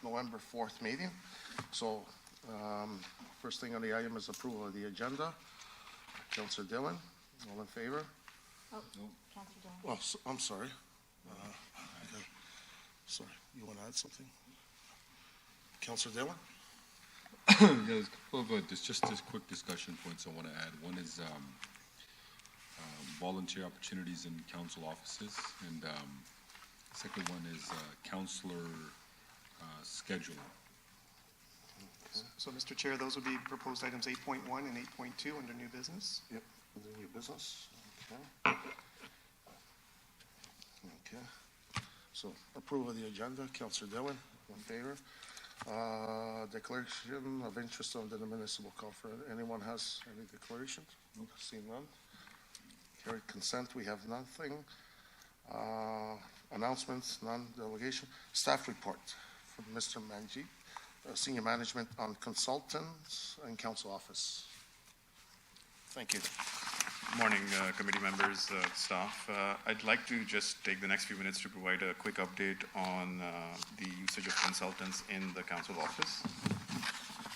November 4th meeting. So first thing on the item is approval of the agenda. Councillor Dillon, all in favor? Oh, no. Councillor Dillon. Oh, I'm sorry. Okay. Sorry, you want to add something? Councillor Dillon? There's a couple of just quick discussion points I want to add. One is volunteer opportunities in council offices, and the second one is councillor scheduling. So, Mr. Chair, those would be proposed items 8.1 and 8.2 under new business. Yep, under new business. Okay. Okay. So approval of the agenda. Councillor Dillon, in favor. Declaration of interest of the municipal conference. Anyone has any declarations? Nope. See none. Carried consent. We have nothing. Announcements, none. Delegation. Staff report from Mr. Manjeet, Senior Management on Consultants and Council Office. Thank you. Morning, committee members, staff. I'd like to just take the next few minutes to provide a quick update on the usage of consultants in the council office.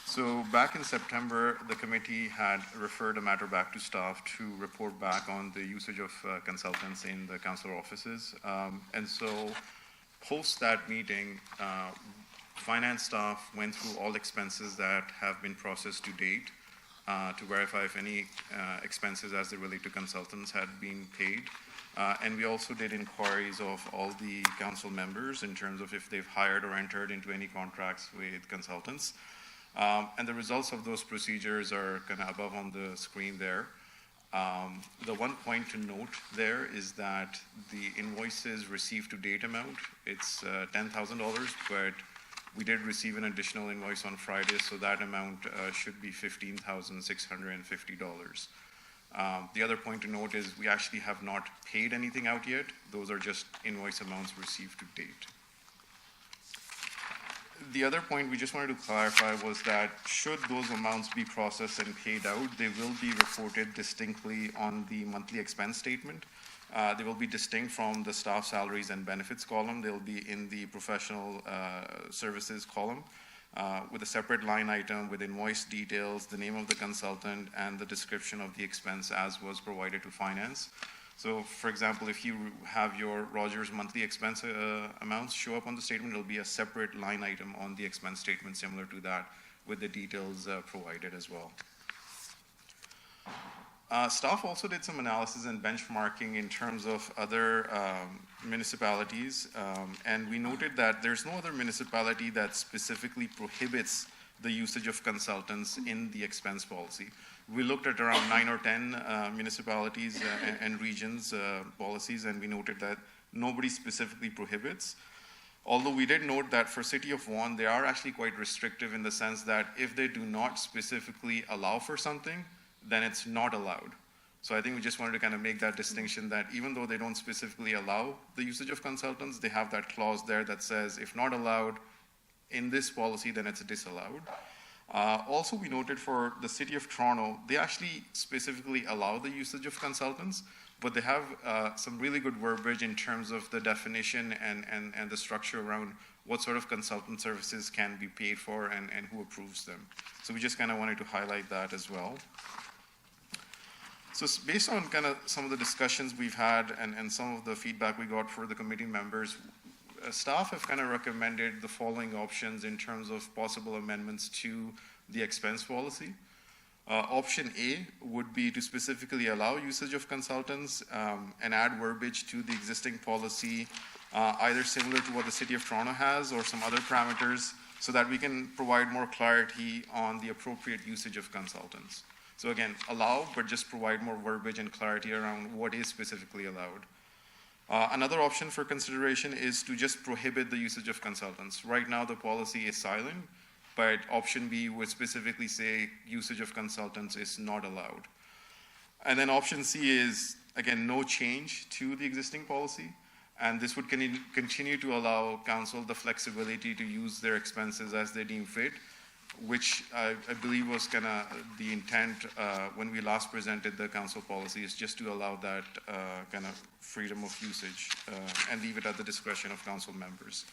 So back in September, the committee had referred a matter back to staff to report back on the usage of consultants in the council offices. And so post that meeting, finance staff went through all expenses that have been processed to date to verify if any expenses as they relate to consultants had been paid. And we also did inquiries of all the council members in terms of if they've hired or entered into any contracts with consultants. And the results of those procedures are kind of above on the screen there. The one point to note there is that the invoices received to date amount, it's $10,000, but we did receive an additional invoice on Friday, so that amount should be $15,650. The other point to note is we actually have not paid anything out yet. Those are just invoice amounts received to date. The other point we just wanted to clarify was that should those amounts be processed and paid out, they will be reported distinctly on the monthly expense statement. They will be distinct from the staff salaries and benefits column. They'll be in the professional services column with a separate line item with invoice details, the name of the consultant, and the description of the expense as was provided to finance. So, for example, if you have your Rogers monthly expense amounts show up on the statement, it'll be a separate line item on the expense statement similar to that with the details provided as well. Staff also did some analysis and benchmarking in terms of other municipalities, and we noted that there's no other municipality that specifically prohibits the usage of consultants in the expense policy. We looked at around 9 or 10 municipalities and regions policies, and we noted that nobody specifically prohibits. Although we did note that for City of Vaughan, they are actually quite restrictive in the sense that if they do not specifically allow for something, then it's not allowed. So I think we just wanted to kind of make that distinction that even though they don't specifically allow the usage of consultants, they have that clause there that says if not allowed in this policy, then it's disallowed. Also, we noted for the City of Toronto, they actually specifically allow the usage of consultants, but they have some really good verbiage in terms of the definition and the structure around what sort of consultant services can be paid for and who approves them. So we just kind of wanted to highlight that as well. So based on kind of some of the discussions we've had and some of the feedback we got for the committee members, staff have kind of recommended the following options in terms of possible amendments to the expense policy. Option A would be to specifically allow usage of consultants and add verbiage to the existing policy, either similar to what the City of Toronto has or some other parameters, so that we can provide more clarity on the appropriate usage of consultants. So again, allow, but just provide more verbiage and clarity around what is specifically allowed. Another option for consideration is to just prohibit the usage of consultants. Right now, the policy is silent, but option B would specifically say usage of consultants is not allowed. And then option C is, again, no change to the existing policy. And this would continue to allow council the flexibility to use their expenses as they deem fit, which I believe was kind of the intent when we last presented the council policy, is just to allow that kind of freedom of usage and leave it at the discretion of council members.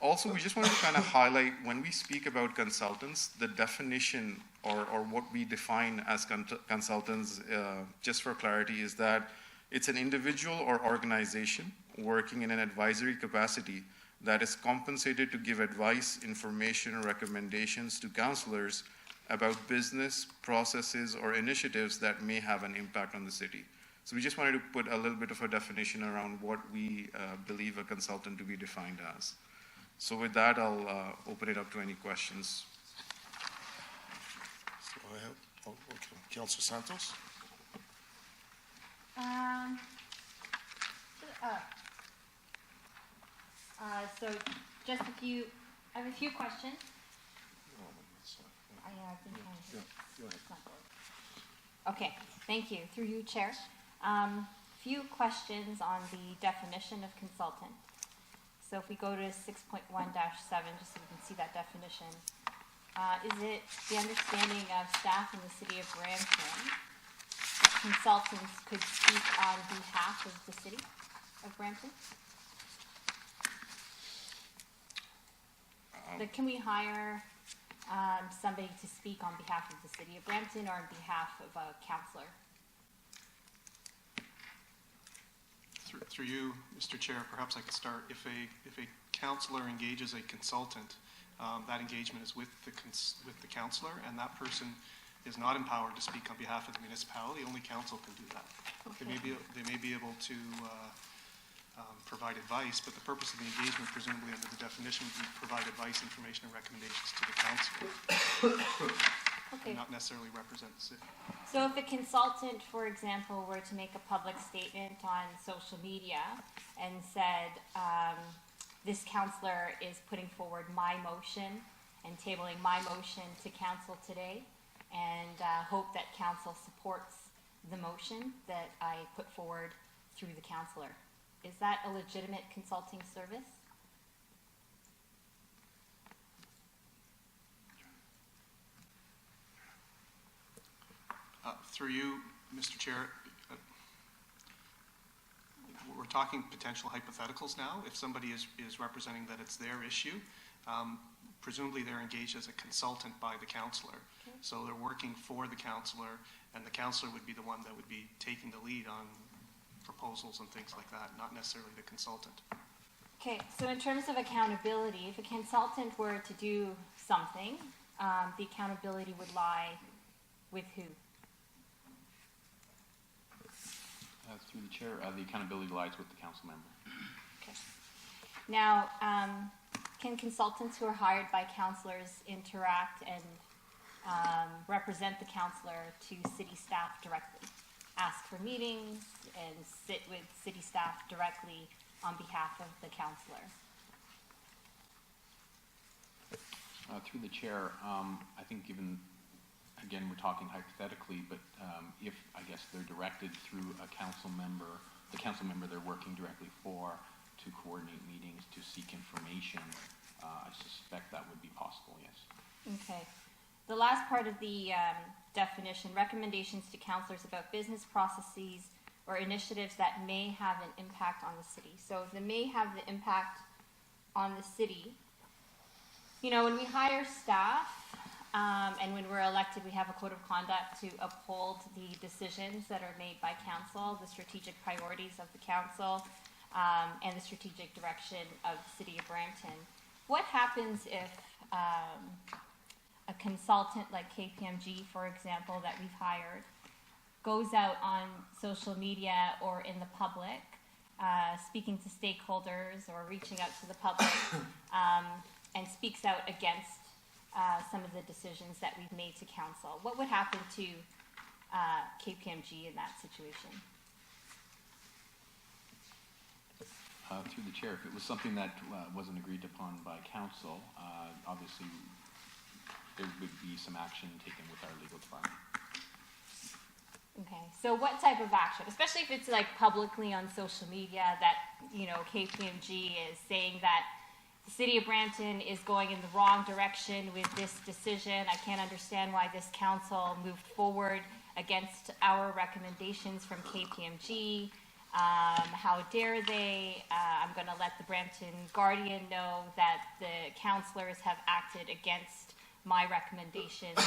Also, we just wanted to kind of highlight, when we speak about consultants, the definition or what we define as consultants, just for clarity, is that it's an individual or organization working in an advisory capacity that is compensated to give advice, information, or recommendations to counselors about business, processes, or initiatives that may have an impact on the city. So we just wanted to put a little bit of a definition around what we believe a consultant to be defined as. So with that, I'll open it up to any questions. Go ahead. Oh, okay. Councilor Santos? So just a few, I have a few questions. I've been trying to. Yeah, go ahead. It's not working. Okay, thank you. Through you, Chair. Few questions on the definition of consultant. So if we go to 6.1-7, just so we can see that definition, is it the understanding of staff in the city of Brampton that consultants could speak on behalf of the city of Brampton? Like, can we hire somebody to speak on behalf of the city of Brampton or on behalf of a counselor? Through you, Mr. Chair, perhaps I could start. If a counselor engages a consultant, that engagement is with the counselor, and that person is not empowered to speak on behalf of the municipality. Only council can do that. Okay. They may be able to provide advice, but the purpose of the engagement, presumably under the definition, would be provide advice, information, and recommendations to the council, Okay. and not necessarily represent the city. So if a consultant, for example, were to make a public statement on social media and said, this counselor is putting forward my motion and tabling my motion to council today, and hope that council supports the motion that I put forward through the counselor, is that a legitimate consulting service? Through you, Mr. Chair, we're talking potential hypotheticals now. If somebody is representing that it's their issue, presumably they're engaged as a consultant by the counselor. Okay. So they're working for the counselor, and the counselor would be the one that would be taking the lead on proposals and things like that, not necessarily the consultant. Okay, so in terms of accountability, if a consultant were to do something, the accountability would lie with who? Through the chair, the accountability lies with the council member. Okay. Now, can consultants who are hired by councillors interact and represent the councillor to city staff directly? Ask for meetings and sit with city staff directly on behalf of the councillor? Through the chair, I think given, again, we're talking hypothetically, but if, I guess, they're directed through a council member, the council member they're working directly for, to coordinate meetings, to seek information, I suspect that would be possible, yes. Okay. The last part of the definition, recommendations to councillors about business processes or initiatives that may have an impact on the city. So they may have the impact on the city. You know, when we hire staff and when we're elected, we have a code of conduct to uphold the decisions that are made by council, the strategic priorities of the council, and the strategic direction of the city of Brampton. What happens if a consultant like KPMG, for example, that we've hired, goes out on social media or in the public, speaking to stakeholders or reaching out to the public, and speaks out against some of the decisions that we've made to council? What would happen to KPMG in that situation? Through the chair, if it was something that wasn't agreed upon by council, obviously there would be some action taken with our legal department. Okay, so what type of action, especially if it's like publicly on social media that, you know, KPMG is saying that the city of Brampton is going in the wrong direction with this decision. I can't understand why this council moved forward against our recommendations from KPMG. How dare they? I'm going to let the Brampton Guardian know that the counselors have acted against my recommendations.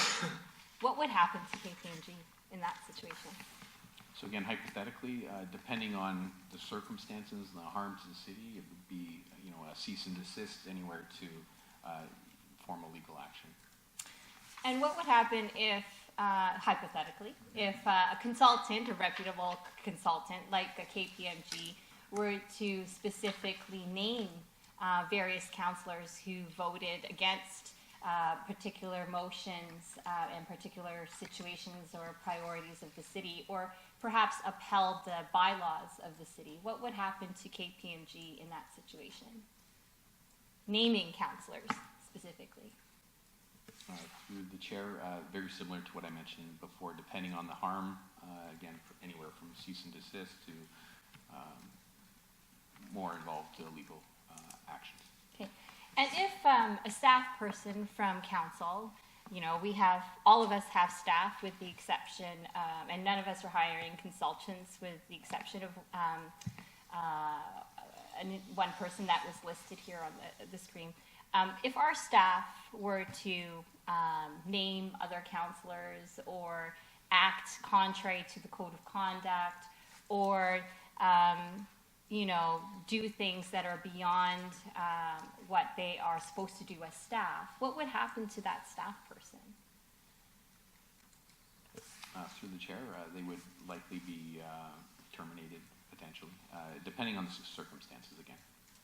What would happen to KPMG in that situation? So again, hypothetically, depending on the circumstances and the harm to the city, it would be, a cease and desist anywhere to formal legal action. And what would happen if, hypothetically, if a consultant, a reputable consultant like a KPMG, were to specifically name various counselors who voted against particular motions and particular situations or priorities of the city, or perhaps upheld the bylaws of the city? What would happen to KPMG in that situation? Naming counselors specifically. Through the chair, very similar to what I mentioned before, depending on the harm, again, anywhere from cease and desist to more involved legal actions. Okay. And if a staff person from council, all of us have staff with the exception, and none of us are hiring consultants with the exception of one person that was listed here on the screen. If our staff were to name other counselors or act contrary to the code of conduct, or do things that are beyond what they are supposed to do as staff, what would happen to that staff person? Through the chair, they would likely be terminated potentially, depending on the circumstances again.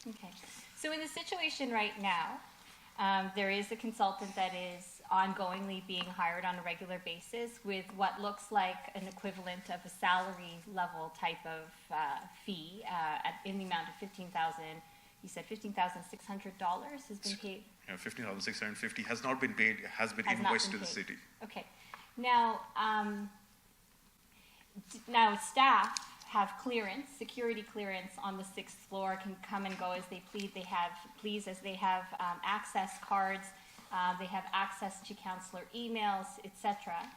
Okay. So in the situation right now, there is a consultant that is ongoingly being hired on a regular basis with what looks like an equivalent of a salary level type of fee in the amount of $15,000. You said $15,600 has been paid? Yeah, $15,650 has not been paid, has been invoiced to the city. Okay. Now, now staff have clearance, security clearance on the 6th floor, can come and go as they please. They have access cards, they have access to counselor emails, etc.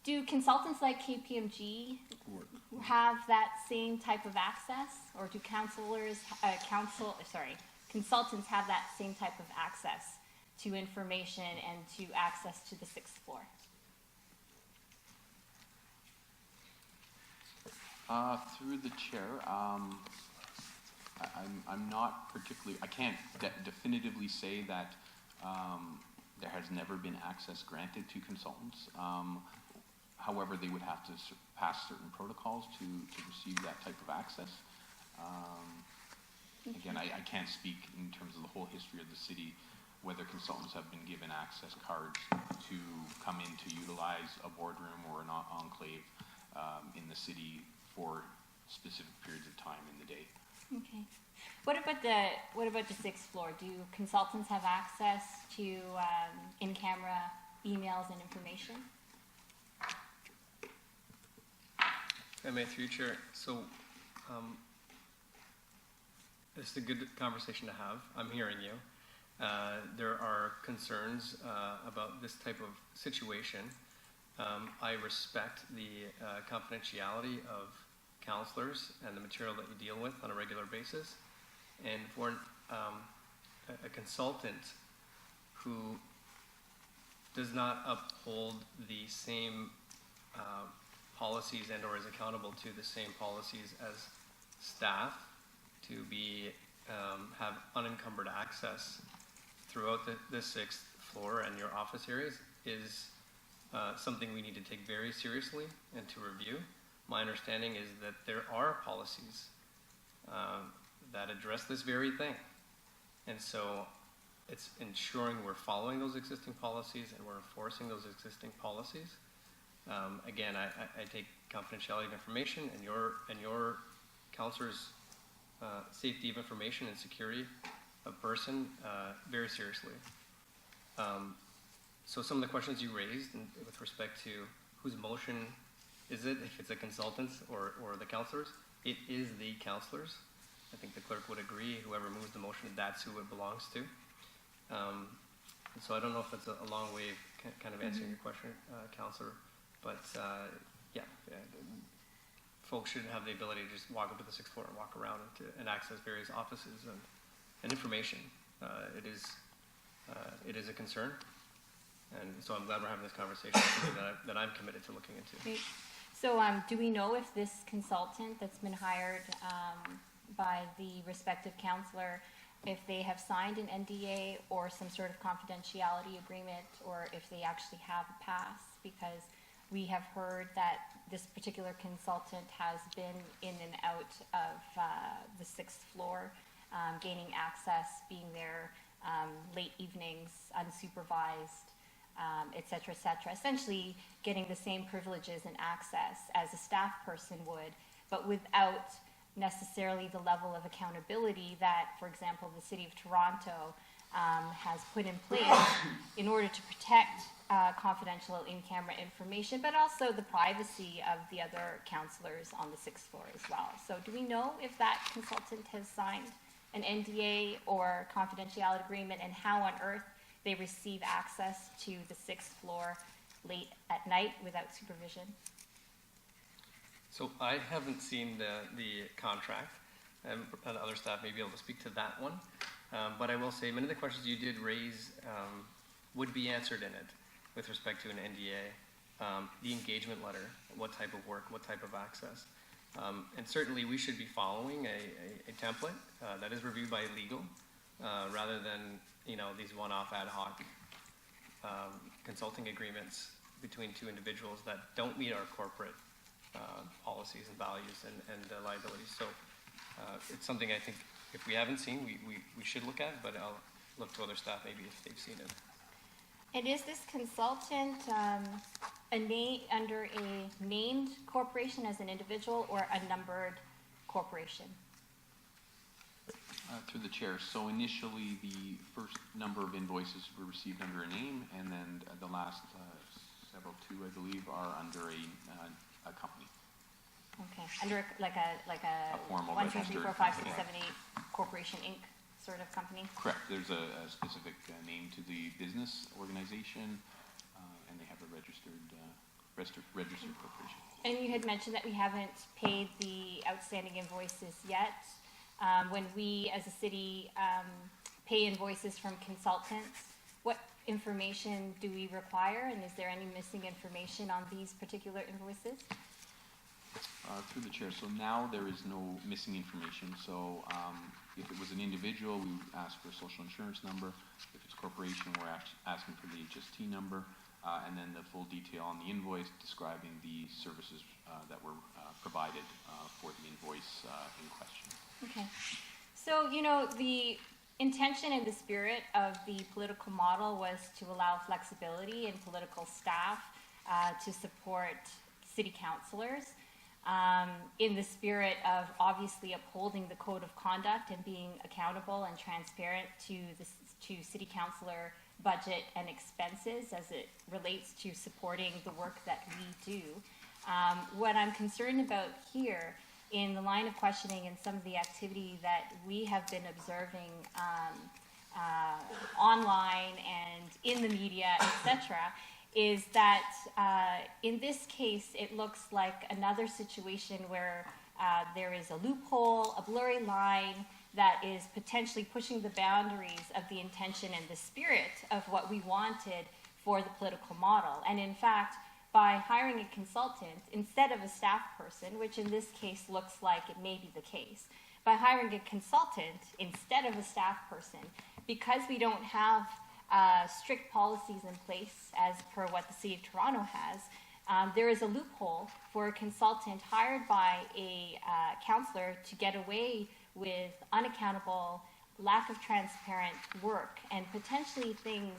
Do consultants like KPMG have that same type of access, or do consultants have that same type of access to information and to access to the 6th floor? Through the chair, I'm not particularly, I can't definitively say that there has never been access granted to consultants. However, they would have to pass certain protocols to receive that type of access. Again, I can't speak in terms of the whole history of the city, whether consultants have been given access cards to come in to utilize a boardroom or an enclave in the city for specific periods of time in the day. Okay. What about the 6th floor? Do consultants have access to in-camera emails and information? Through Chair. So this is a good conversation to have. I'm hearing you. There are concerns about this type of situation. I respect the confidentiality of counselors and the material that you deal with on a regular basis. And for a consultant who does not uphold the same policies and or is accountable to the same policies as staff to be have unencumbered access throughout the 6th floor and your office areas is something we need to take very seriously and to review. My understanding is that there are policies that address this very thing. And so it's ensuring we're following those existing policies and we're enforcing those existing policies. Again, I take confidentiality of information and your counselor's safety of information and security of person very seriously. So some of the questions you raised with respect to whose motion is it, if it's a consultant's or the counselor's, it is the counselor's. I think the clerk would agree, whoever moves the motion, that's who it belongs to. So I don't know if that's a long way of kind of answering your question, Counselor, but folks should have the ability to just walk up to the sixth floor and walk around and access various offices and information. It is a concern, and so I'm glad we're having this conversation. It's something that I'm committed to looking into. Great. So, do we know if this consultant that's been hired by the respective counselor, if they have signed an NDA or some sort of confidentiality agreement, or if they actually have a pass? Because we have heard that this particular consultant has been in and out of the sixth floor, gaining access, being there late evenings, unsupervised, et cetera, essentially getting the same privileges and access as a staff person would, but without necessarily the level of accountability that, for example, the City of Toronto has put in place in order to protect confidential in-camera information, but also the privacy of the other counselors on the sixth floor as well. So do we know if that consultant has signed an NDA or confidentiality agreement, and how on earth they receive access to the sixth floor late at night without supervision? So I haven't seen the contract, and other staff may be able to speak to that one. But I will say many of the questions you did raise would be answered in it with respect to an NDA, the engagement letter, what type of work, what type of access. And certainly we should be following a template that is reviewed by legal rather than these one-off ad hoc consulting agreements between two individuals that don't meet our corporate policies and values and liabilities. So it's something I think if we haven't seen, we should look at, but I'll look to other staff maybe if they've seen it. And is this consultant under a named corporation as an individual or a numbered corporation? Through the chair. So initially, the first number of invoices were received under a name, and then the last two, I believe, are under a company. Okay, under like a formal 1, 2, 3, 4, 5, 6, registered 7, 8 corporation Inc. sort of company? Correct. There's a specific name to the business organization, and they have a registered corporation. And you had mentioned that we haven't paid the outstanding invoices yet. When we, as a city, pay invoices from consultants, what information do we require, and is there any missing information on these particular invoices? Through the chair. So now there is no missing information. So if it was an individual, we would ask for a social insurance number. If it's a corporation, we're asking for the HST number, and then the full detail on the invoice describing the services that were provided for the invoice in question. Okay. So, the intention and the spirit of the political model was to allow flexibility in political staff to support city councilors. In the spirit of obviously upholding the code of conduct and being accountable and transparent to city councilor budget and expenses as it relates to supporting the work that we do. What I'm concerned about here in the line of questioning and some of the activity that we have been observing online and in the media, etc., is that in this case, it looks like another situation where there is a loophole, a blurry line that is potentially pushing the boundaries of the intention and the spirit of what we wanted for the political model. And in fact, by hiring a consultant instead of a staff person, which in this case looks like it may be the case, by hiring a consultant instead of a staff person, because we don't have strict policies in place as per what the City of Toronto has, there is a loophole for a consultant hired by a councillor to get away with unaccountable, lack of transparent work and potentially things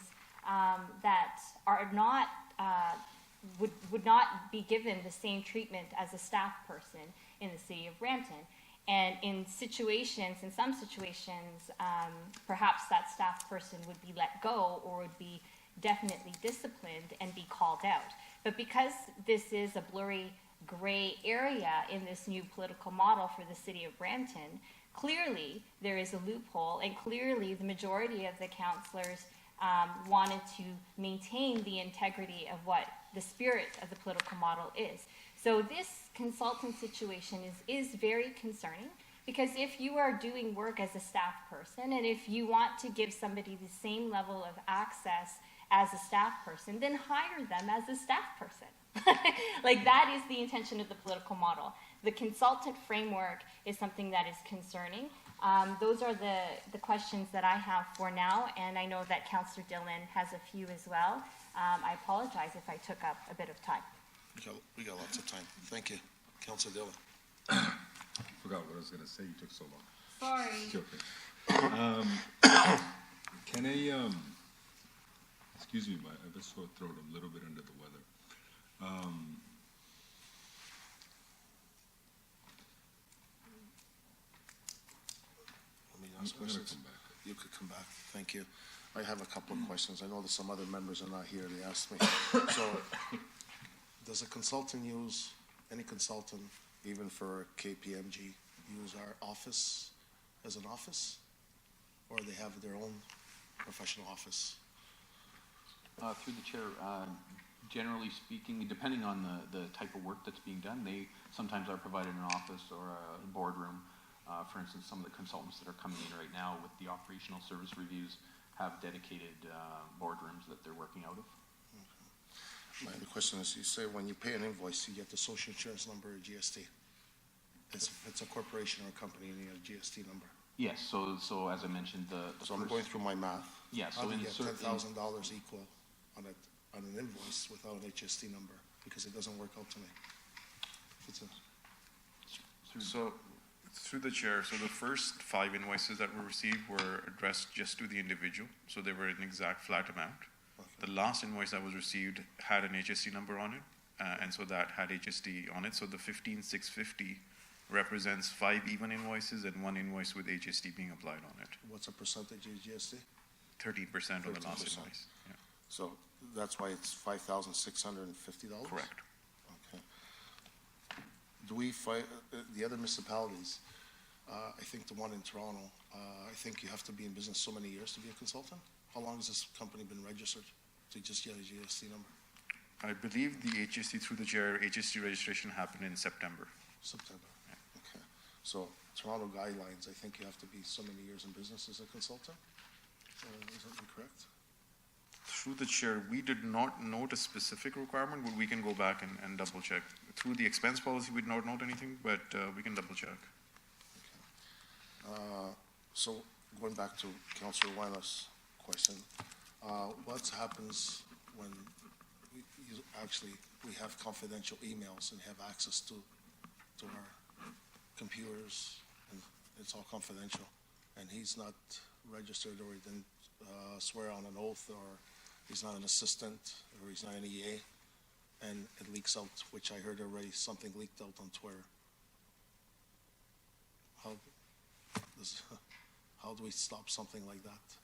that are not would not be given the same treatment as a staff person in the City of Brampton. And in some situations, perhaps that staff person would be let go or would be definitely disciplined and be called out. But because this is a blurry gray area in this new political model for the City of Brampton, clearly there is a loophole, and clearly the majority of the councillors wanted to maintain the integrity of what the spirit of the political model is. So this consultant situation is very concerning, because if you are doing work as a staff person, and if you want to give somebody the same level of access as a staff person, then hire them as a staff person. Like, that is the intention of the political model. The consultant framework is something that is concerning. Those are the questions that I have for now, and I know that Councillor Dillon has a few as well. I apologize if I took up a bit of time. We got lots of time. Thank you. Councillor Dillon. Forgot what I was gonna say, you took so long. Sorry. It's okay. Can I, excuse me, I have a sore throat, a little bit under the weather. Let me I'm ask gonna questions. come back. You could come back. Thank you. I have a couple of questions. I know that some other members are not here. They asked me. So, does a consultant use, any consultant, even for KPMG, use our office as an office? Or they have their own professional office? Through the chair, generally speaking, depending on the type of work that's being done, they sometimes are provided an office or a boardroom. For instance, some of the consultants that are coming in right now with the operational service reviews have dedicated boardrooms that they're working out of. My other question is, you say when you pay an invoice, you get the social insurance number or GST. It's a corporation or a company, and you get a GST number. Yes, so as I mentioned, So I'm going through my math. Yeah, How so do in you get certain, $10,000 equal on an invoice without an HST number? Because it doesn't work out to me. It's a, So, through the chair, so the first 5 invoices that were received were addressed just to the individual, so they were an exact flat amount. Okay. The last invoice that was received had an HST number on it, and so that had HST on it. So the 15,650 represents 5 even invoices and 1 invoice with HST being applied on it. what's a percentage of GST? 13% on the last 13%. invoice. Yeah, So that's why it's $5,650? correct. Okay. Do we fight, the other municipalities, I think the one in Toronto, I think you have to be in business so many years to be a consultant? How long has this company been registered to just get a GST number? I believe the HST, through the chair, HST registration happened in September. September. Okay. So Toronto guidelines, I think you have to be so many years in business as a consultant? Is that correct? Through the chair, we did not note a specific requirement, but we can go back and double check. Through the expense policy, we did not note anything, but we can double check. So going back to Councillor Wyna's question, what happens when we have confidential emails and have access to our computers, and it's all confidential, and he's not registered, or he didn't swear on an oath, or he's not an assistant, or he's not an EA, and it leaks out, which I heard already, something leaked out on Twitter. How do we stop something like that?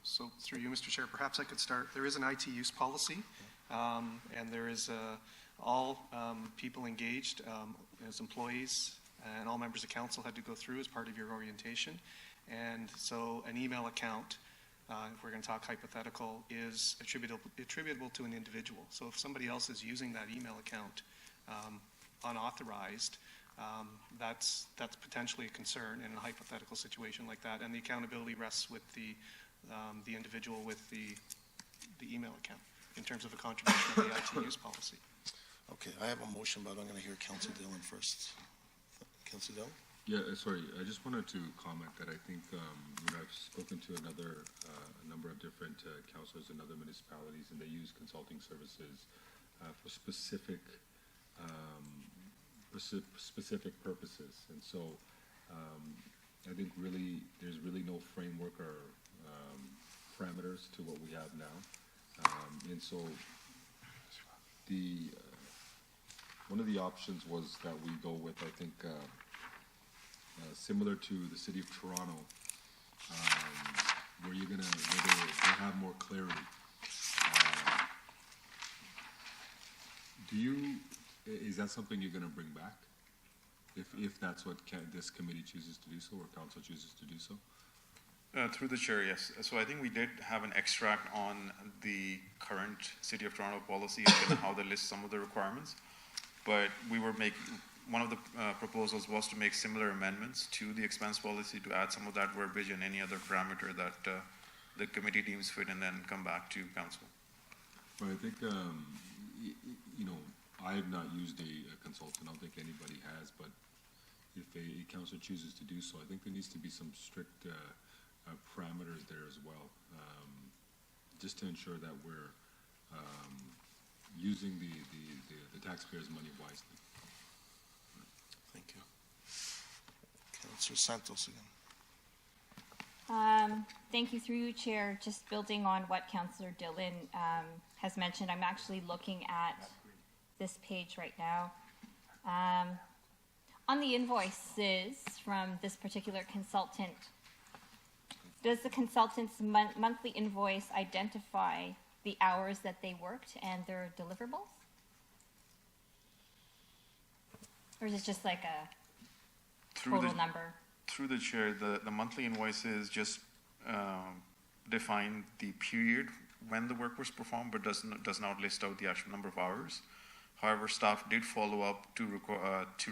So through you, Mr. Chair, perhaps I could start. There is an IT use policy, and there is all people engaged as employees and all members of council had to go through as part of your orientation. And so an email account, if we're going to talk hypothetical, is attributable to an individual. So if somebody else is using that email account unauthorized, that's potentially a concern in a hypothetical situation like that. And the accountability rests with the individual with the email account in terms of a contribution of the IT use policy. Okay, I have a motion, but I'm going to hear Councillor Dillon first. Councillor Dillon? Yeah, sorry, I just wanted to comment that I think, I've spoken to a number of different councillors in other municipalities, and they use consulting services for specific purposes. And so I think really, there's really no framework or parameters to what we have now. And so one of the options was that we go with, I think, similar to the city of Toronto, where they have more clarity. Is that something you're going to bring back? If that's what this committee chooses to do so, or council chooses to do so? Through the chair, yes. So I think we did have an extract on the current City of Toronto policy and how they list some of the requirements. but one of the proposals was to make similar amendments to the expense policy to add some of that verbiage and any other parameter that the committee deems fit, and then come back to council. Well, I think, you know, I have not used a consultant. I don't think anybody has, but if a council chooses to do so, I think there needs to be some strict parameters there as well, just to ensure that we're using the taxpayers' money wisely. Thank you. Councilor Santos again. Thank you through you, Chair. Just building on what Councillor Dillon has mentioned, I'm actually looking at this page right now. On the invoices from this particular consultant, does the consultant's monthly invoice identify the hours that they worked and their deliverables? Or is it just like a total number? Through the chair, the monthly invoices just define the period when the work was performed, but does not list out the actual number of hours. However, staff did follow up to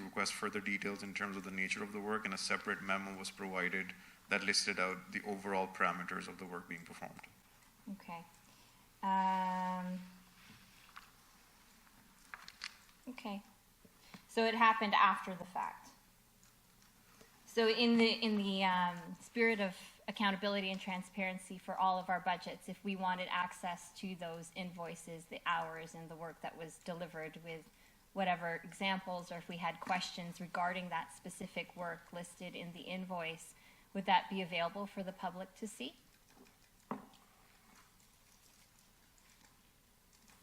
request further details in terms of the nature of the work, and a separate memo was provided that listed out the overall parameters of the work being performed. Okay. Okay. So it happened after the fact. So in the spirit of accountability and transparency for all of our budgets, if we wanted access to those invoices, the hours and the work that was delivered with whatever examples, or if we had questions regarding that specific work listed in the invoice, would that be available for the public to see?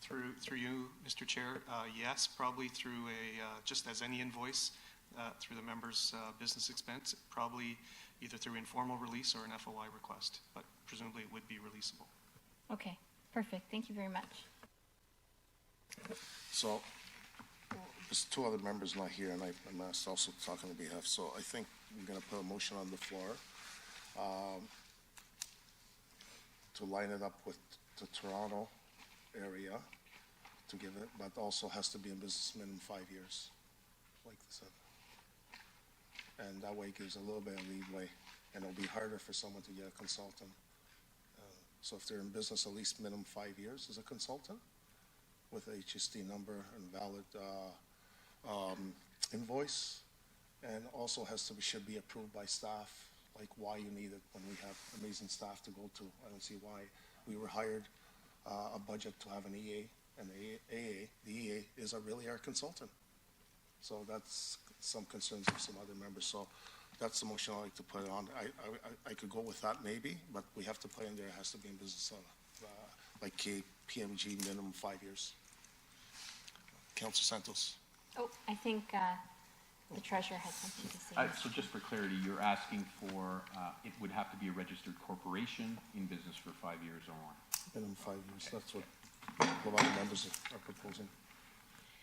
Through you, Mr. Chair, yes, probably through just as any invoice, through the member's business expense, probably either through informal release or an FOI request, but presumably it would be releasable. Okay, perfect. Thank you very much. So, there's two other members not here, and I'm asked also to talk on their behalf, so I think we're gonna put a motion on the floor to line it up with the Toronto area to give it, but also has to be in business minimum 5 years, like I said. And that way gives a little bit of leeway, and it'll be harder for someone to get a consultant. So if they're in business at least minimum 5 years as a consultant, with HST number and valid invoice, and also should be approved by staff, like why you need it when we have amazing staff to go to. I don't see why. We were hired a budget to have an EA, and the EA is really our consultant. So that's some concerns of some other members. So that's the motion I like to put on. I could go with that maybe, but we have to put in there, it has to be in business like PMG minimum 5 years. Councilor Santos. Oh, I think the treasurer has something to say. So just for clarity, you're asking for, it would have to be a registered corporation in business for 5 years or more? Minimum 5 years, that's what a lot of members are proposing.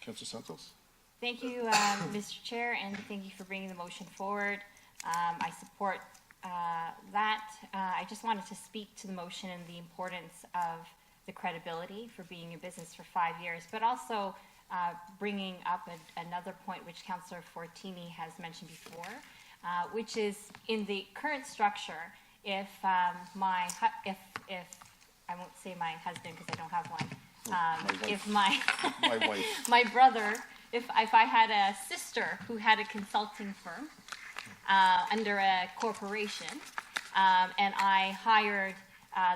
Councilor Santos? Thank you, Mr. Chair, and thank you for bringing the motion forward. I support that. I just wanted to speak to the motion and the importance of the credibility for being in business for 5 years, but also bringing up another point which Councillor Fortini has mentioned before, which is in the current structure, if I won't say my husband because I don't have one, if my wife. my brother, if I had a sister who had a consulting firm under a corporation, and I hired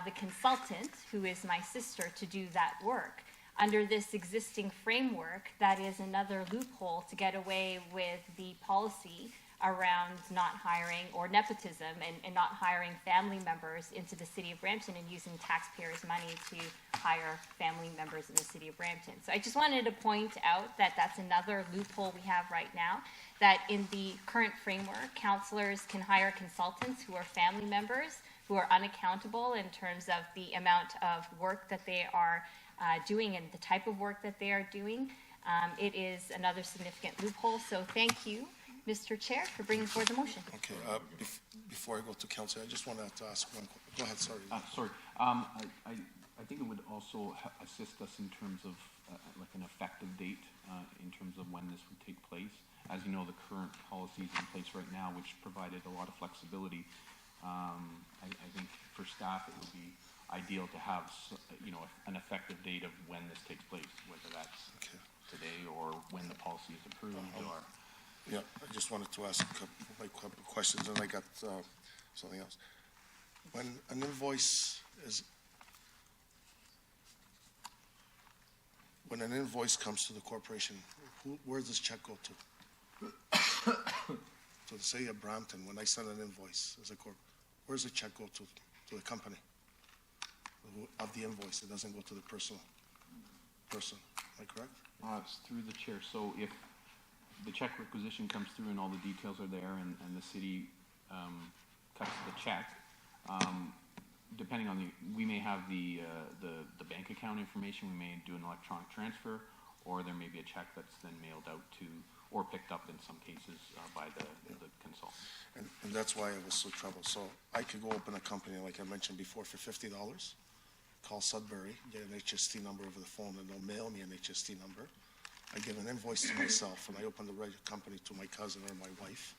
the consultant, who is my sister, to do that work, under this existing framework, that is another loophole to get away with the policy around not hiring, or nepotism, and not hiring family members into the city of Brampton and using taxpayers' money to hire family members in the city of Brampton. So I just wanted to point out that that's another loophole we have right now, that in the current framework, councillors can hire consultants who are family members, who are unaccountable in terms of the amount of work that they are doing and the type of work that they are doing. It is another significant loophole, so thank you, Mr. Chair, for bringing forward the motion. Okay, before I go to council, I just wanted to ask one, go ahead, sorry. Sorry, I think it would also assist us in terms of, like an effective date in terms of when this would take place. As you know, the current policies in place right now, which provided a lot of flexibility, I think for staff it would be ideal to have, an effective date of when this takes place, whether that's Okay. today or when the policy is approved or. Yeah, I just wanted to ask a couple of questions, and I got something else. When an invoice comes to the corporation, where does this check go to? So say at Brampton, when I send an invoice as a where does the check go to the company? Of the invoice, it doesn't go to the person. Am I correct? It's through the chair. So if the check requisition comes through and all the details are there and the city cuts the check, depending on we may have the bank account information, we may do an electronic transfer, or there may be a check that's then mailed out to, or picked up in some cases by the consultant. And that's why I was so troubled. So I could go open a company, like I mentioned before, for $50, call Sudbury, get an HST number over the phone, and they'll mail me an HST number. I give an invoice to myself, and I open the company to my cousin or my wife.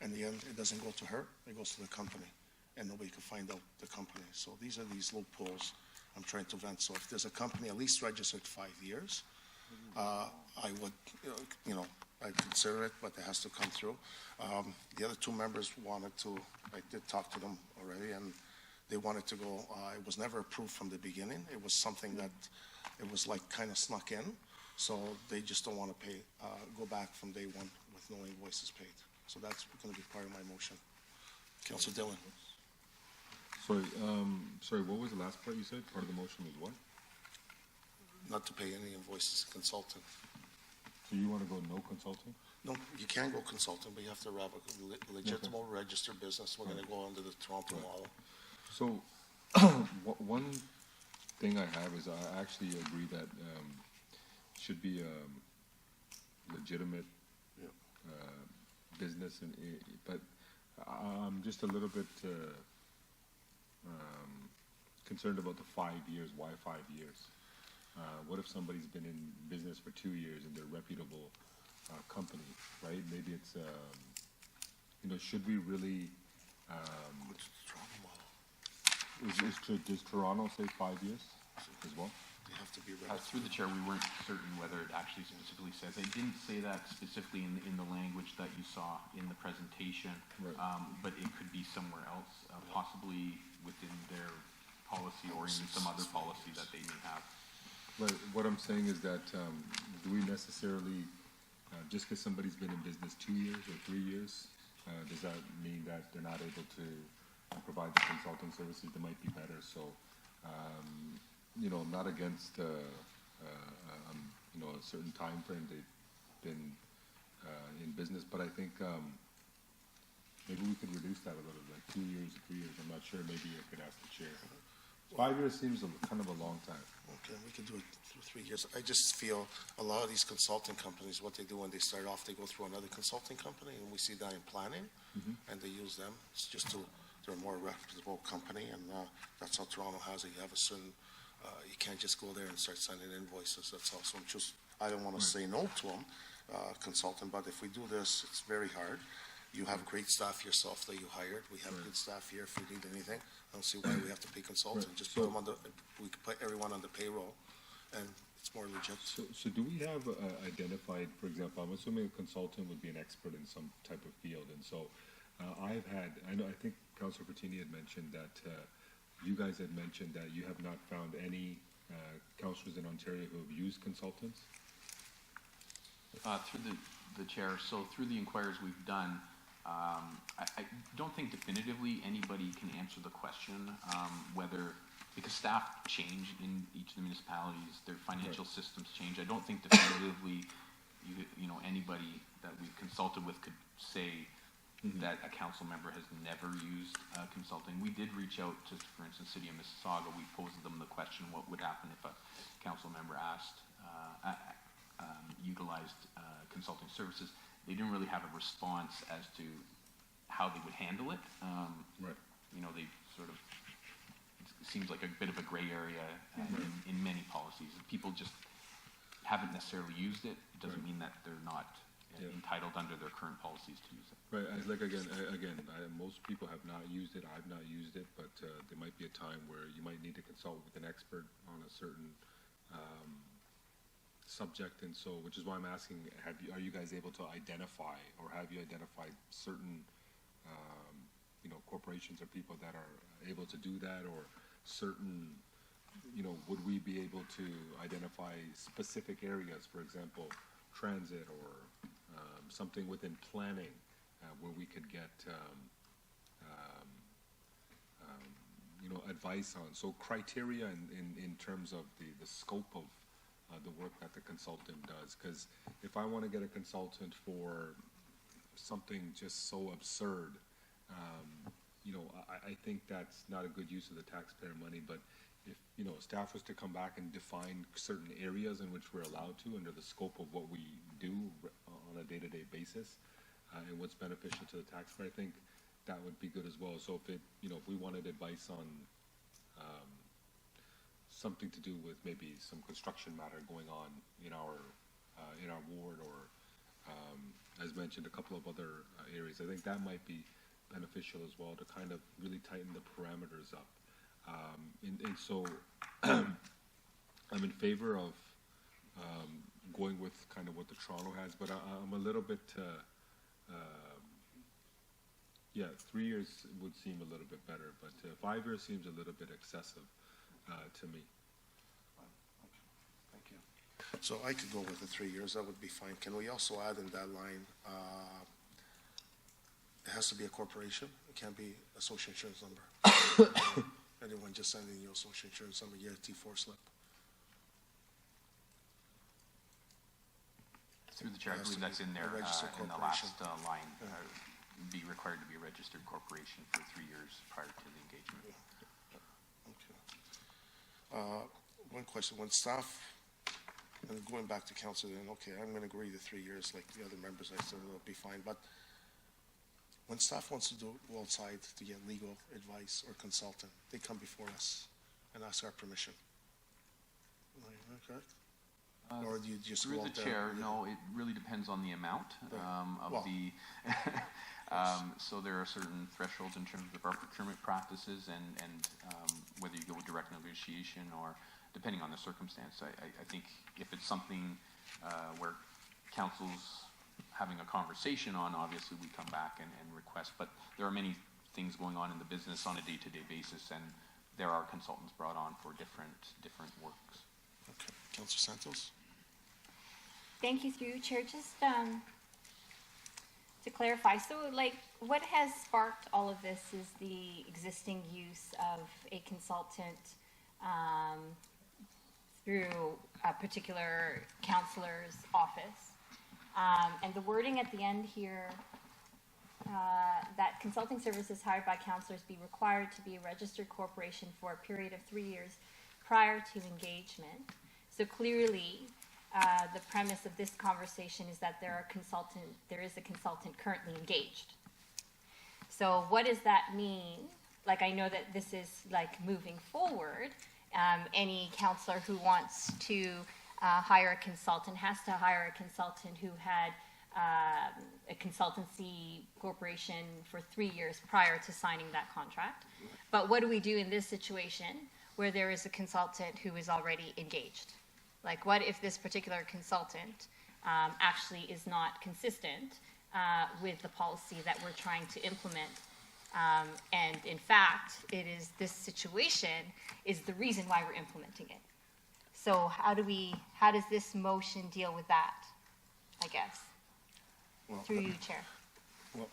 In the end, it doesn't go to her, it goes to the company, and nobody can find out the company. So these are these loopholes I'm trying to vent. So if there's a company at least registered 5 years, I would, I'd consider it, but it has to come through. The other two members wanted to, I did talk to them already, and they wanted to go, it was never approved from the beginning. It was something that, it was like kind of snuck in, so they just don't want to pay, go back from day one with no invoices paid. So that's going to be part of my motion. Councilor Dillon. Sorry, what was the last part you said? Part of the motion was what? Not to pay any invoices to consultant. So you want to go no consulting? No, you can go consultant, but you have to have a legitimate registered business. We're going to go under the Toronto model. So, one thing I have is I actually agree that should be a legitimate business, but I'm just a little bit concerned about the 5 years. Why 5 years? What if somebody's been in business for 2 years and they're a reputable company, right? Maybe it's, should we really, What's the Toronto model? does Toronto say 5 years as well? You have to be Through the chair, we weren't certain whether it actually specifically says. It didn't say that specifically in the language that you saw in the presentation, Right. But it could be somewhere else, possibly within their policy or in some other policy that they may have. But what I'm saying is that, do we necessarily, just because somebody's been in business 2 years or 3 years, does that mean that they're not able to provide the consulting services that might be better? So, not against, a certain time frame they've been in business, but I think maybe we could reduce that a little, like 2 years, 3 years. I'm not sure. Maybe I could ask the chair. 5 years seems kind of a long time. Okay, we can do it through 3 years. I just feel a lot of these consulting companies, what they do when they start off, they go through another consulting company, and we see that in planning, and they use them. It's just they're a more reputable company, and that's how Toronto has it. You have a certain, you can't just go there and start sending invoices. That's also, I don't want to say no to them, consultant, but if we do this, it's very hard. You have great staff yourself that you hired. We have good staff here if we need anything. I don't see why we have to pay consultants. Right. Just put them we could put everyone on the payroll, and it's more legit. So do we have identified, for example, I'm assuming a consultant would be an expert in some type of field, and so I think Councilor Pertini had mentioned that you guys had mentioned that you have not found any councillors in Ontario who have used consultants? Through the chair, so through the inquiries we've done, I don't think definitively anybody can answer the question whether, because staff change in each of the municipalities, their financial systems change. I don't think definitively anybody that we've consulted with could say that a council member has never used consulting. We did reach out to, for instance, City of Mississauga. We posed them the question, what would happen if a council member utilized consulting services? They didn't really have a response as to how they would handle it. Right. They sort of seems like a bit of a gray area in many policies. People just haven't necessarily used it. It doesn't mean that they're not Yeah. entitled under their current policies to use it. Right, like again, most people have not used it, I've not used it, but there might be a time where you might need to consult with an expert on a certain subject, and so, which is why I'm asking, are you guys able to identify, or have you identified certain, corporations or people that are able to do that, or certain, would we be able to identify specific areas, for example, transit or something within planning where we could get advice on, so criteria in terms of the scope of the work that the consultant does, because if I want to get a consultant for something just so absurd, I think that's not a good use of the taxpayer money. But if staff was to come back and define certain areas in which we're allowed to under the scope of what we do on a day-to-day basis, and what's beneficial to the taxpayer, I think that would be good as well. So if if we wanted advice on something to do with maybe some construction matter going on in our ward, or as mentioned, a couple of other areas, I think that might be beneficial as well to kind of really tighten the parameters up. And so I'm in favor of going with kind of what the Toronto has, but I'm a little bit, 3 years would seem a little bit better, but 5 years seems a little bit excessive to me. Thank you. So I could go with the 3 years, that would be fine. Can we also add in that line, it has to be a corporation, it can't be a social insurance number. Anyone just sending you a social insurance number, you get a T4 slip. Through the chair, I It has believe to that's be in there a registered in the corporation. last line. Be required to be a registered corporation for 3 years prior to the engagement. Okay. One question, when staff, and going back to council, then, okay, I'm gonna agree to 3 years, like the other members, I said it'll be fine, but when staff wants to go outside to get legal advice or consultant, they come before us and ask our permission. Am I correct? Or do you just go Through the out there? chair, no, it really depends on the amount of Well, the, so there are certain thresholds in terms of our procurement practices and whether you go with direct negotiation or depending on the circumstance. I think if it's something where council's having a conversation on, obviously we come back and request, but there are many things going on in the business on a day-to-day basis, and there are consultants brought on for different works. Okay, Councilor Santos? Thank you, through you, Chair. Just to clarify, so what has sparked all of this is the existing use of a consultant through a particular counselor's office. And the wording at the end here, that consulting services hired by counselors be required to be a registered corporation for a period of 3 years prior to engagement. So clearly, the premise of this conversation is that there is a consultant currently engaged. So what does that mean? Like, I know that this is moving forward. Any counselor who wants to hire a consultant has to hire a consultant who had a consultancy corporation for 3 years prior to signing that contract. But what do we do in this situation where there is a consultant who is already engaged? Like, what if this particular consultant actually is not consistent with the policy that we're trying to implement? And in fact, this situation is the reason why we're implementing it. So how does this motion deal with that, I guess? Well, Through you, Chair. Well,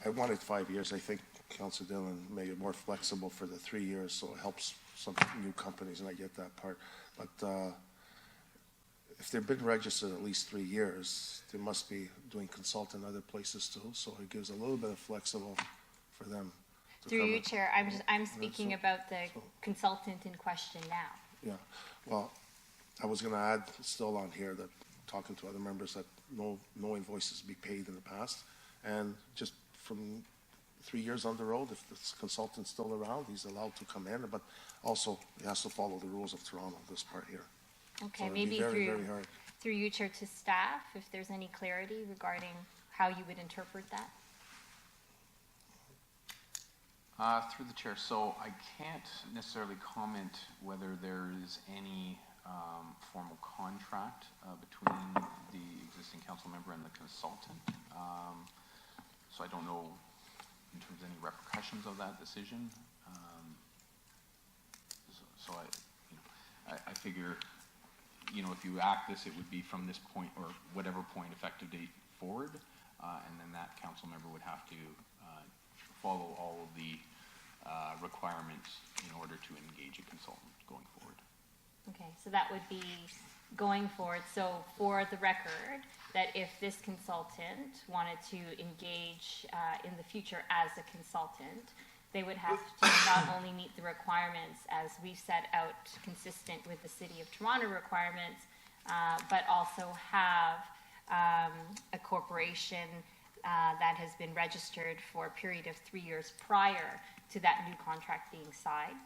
I wanted 5 years. I think Councilor Dillon made it more flexible for the 3 years, so it helps some new companies, and I get that part. But if they've been registered at least 3 years, they must be doing consulting other places too, so it gives a little bit of flexible for them to Through you, cover. Chair, I'm speaking about the consultant in question now. Yeah, well, I was gonna add still on here that, talking to other members, that no invoices be paid in the past, and just from 3 years on the road, if this consultant's still around, he's allowed to come in, but also he has to follow the rules of Toronto, this part here. So Okay, it'd be maybe very, very hard. through you, Chair, to staff, if there's any clarity regarding how you would interpret that? Through the chair, so I can't necessarily comment whether there is any formal contract between the existing council member and the consultant. So I don't know in terms of any repercussions of that decision. So I figure, if you act this, it would be from this point or whatever point effective date forward, and then that council member would have to follow all of the requirements in order to engage a consultant going forward. Okay, so that would be going forward. So for the record, that if this consultant wanted to engage in the future as a consultant, they would have to not only meet the requirements as we've set out consistent with the City of Toronto requirements, but also have a corporation that has been registered for a period of 3 years prior to that new contract being signed.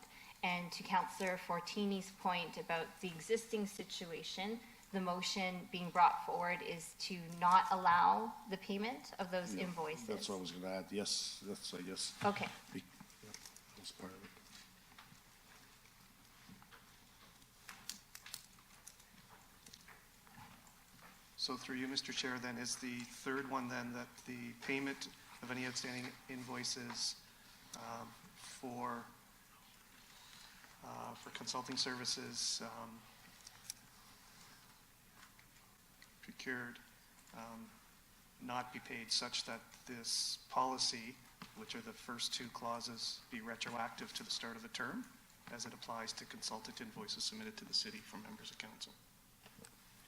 And to Councillor Fortini's point about the existing situation, the motion being brought forward is to not allow the payment of those invoices. That's what I was gonna add, yes, that's a yes. Okay, Yeah, that's part of it. So through you, Mr. Chair, then, is the third one then that the payment of any outstanding invoices for consulting services procured not be paid, such that this policy, which are the first two clauses, be retroactive to the start of the term as it applies to consultant invoices submitted to the city from members of council.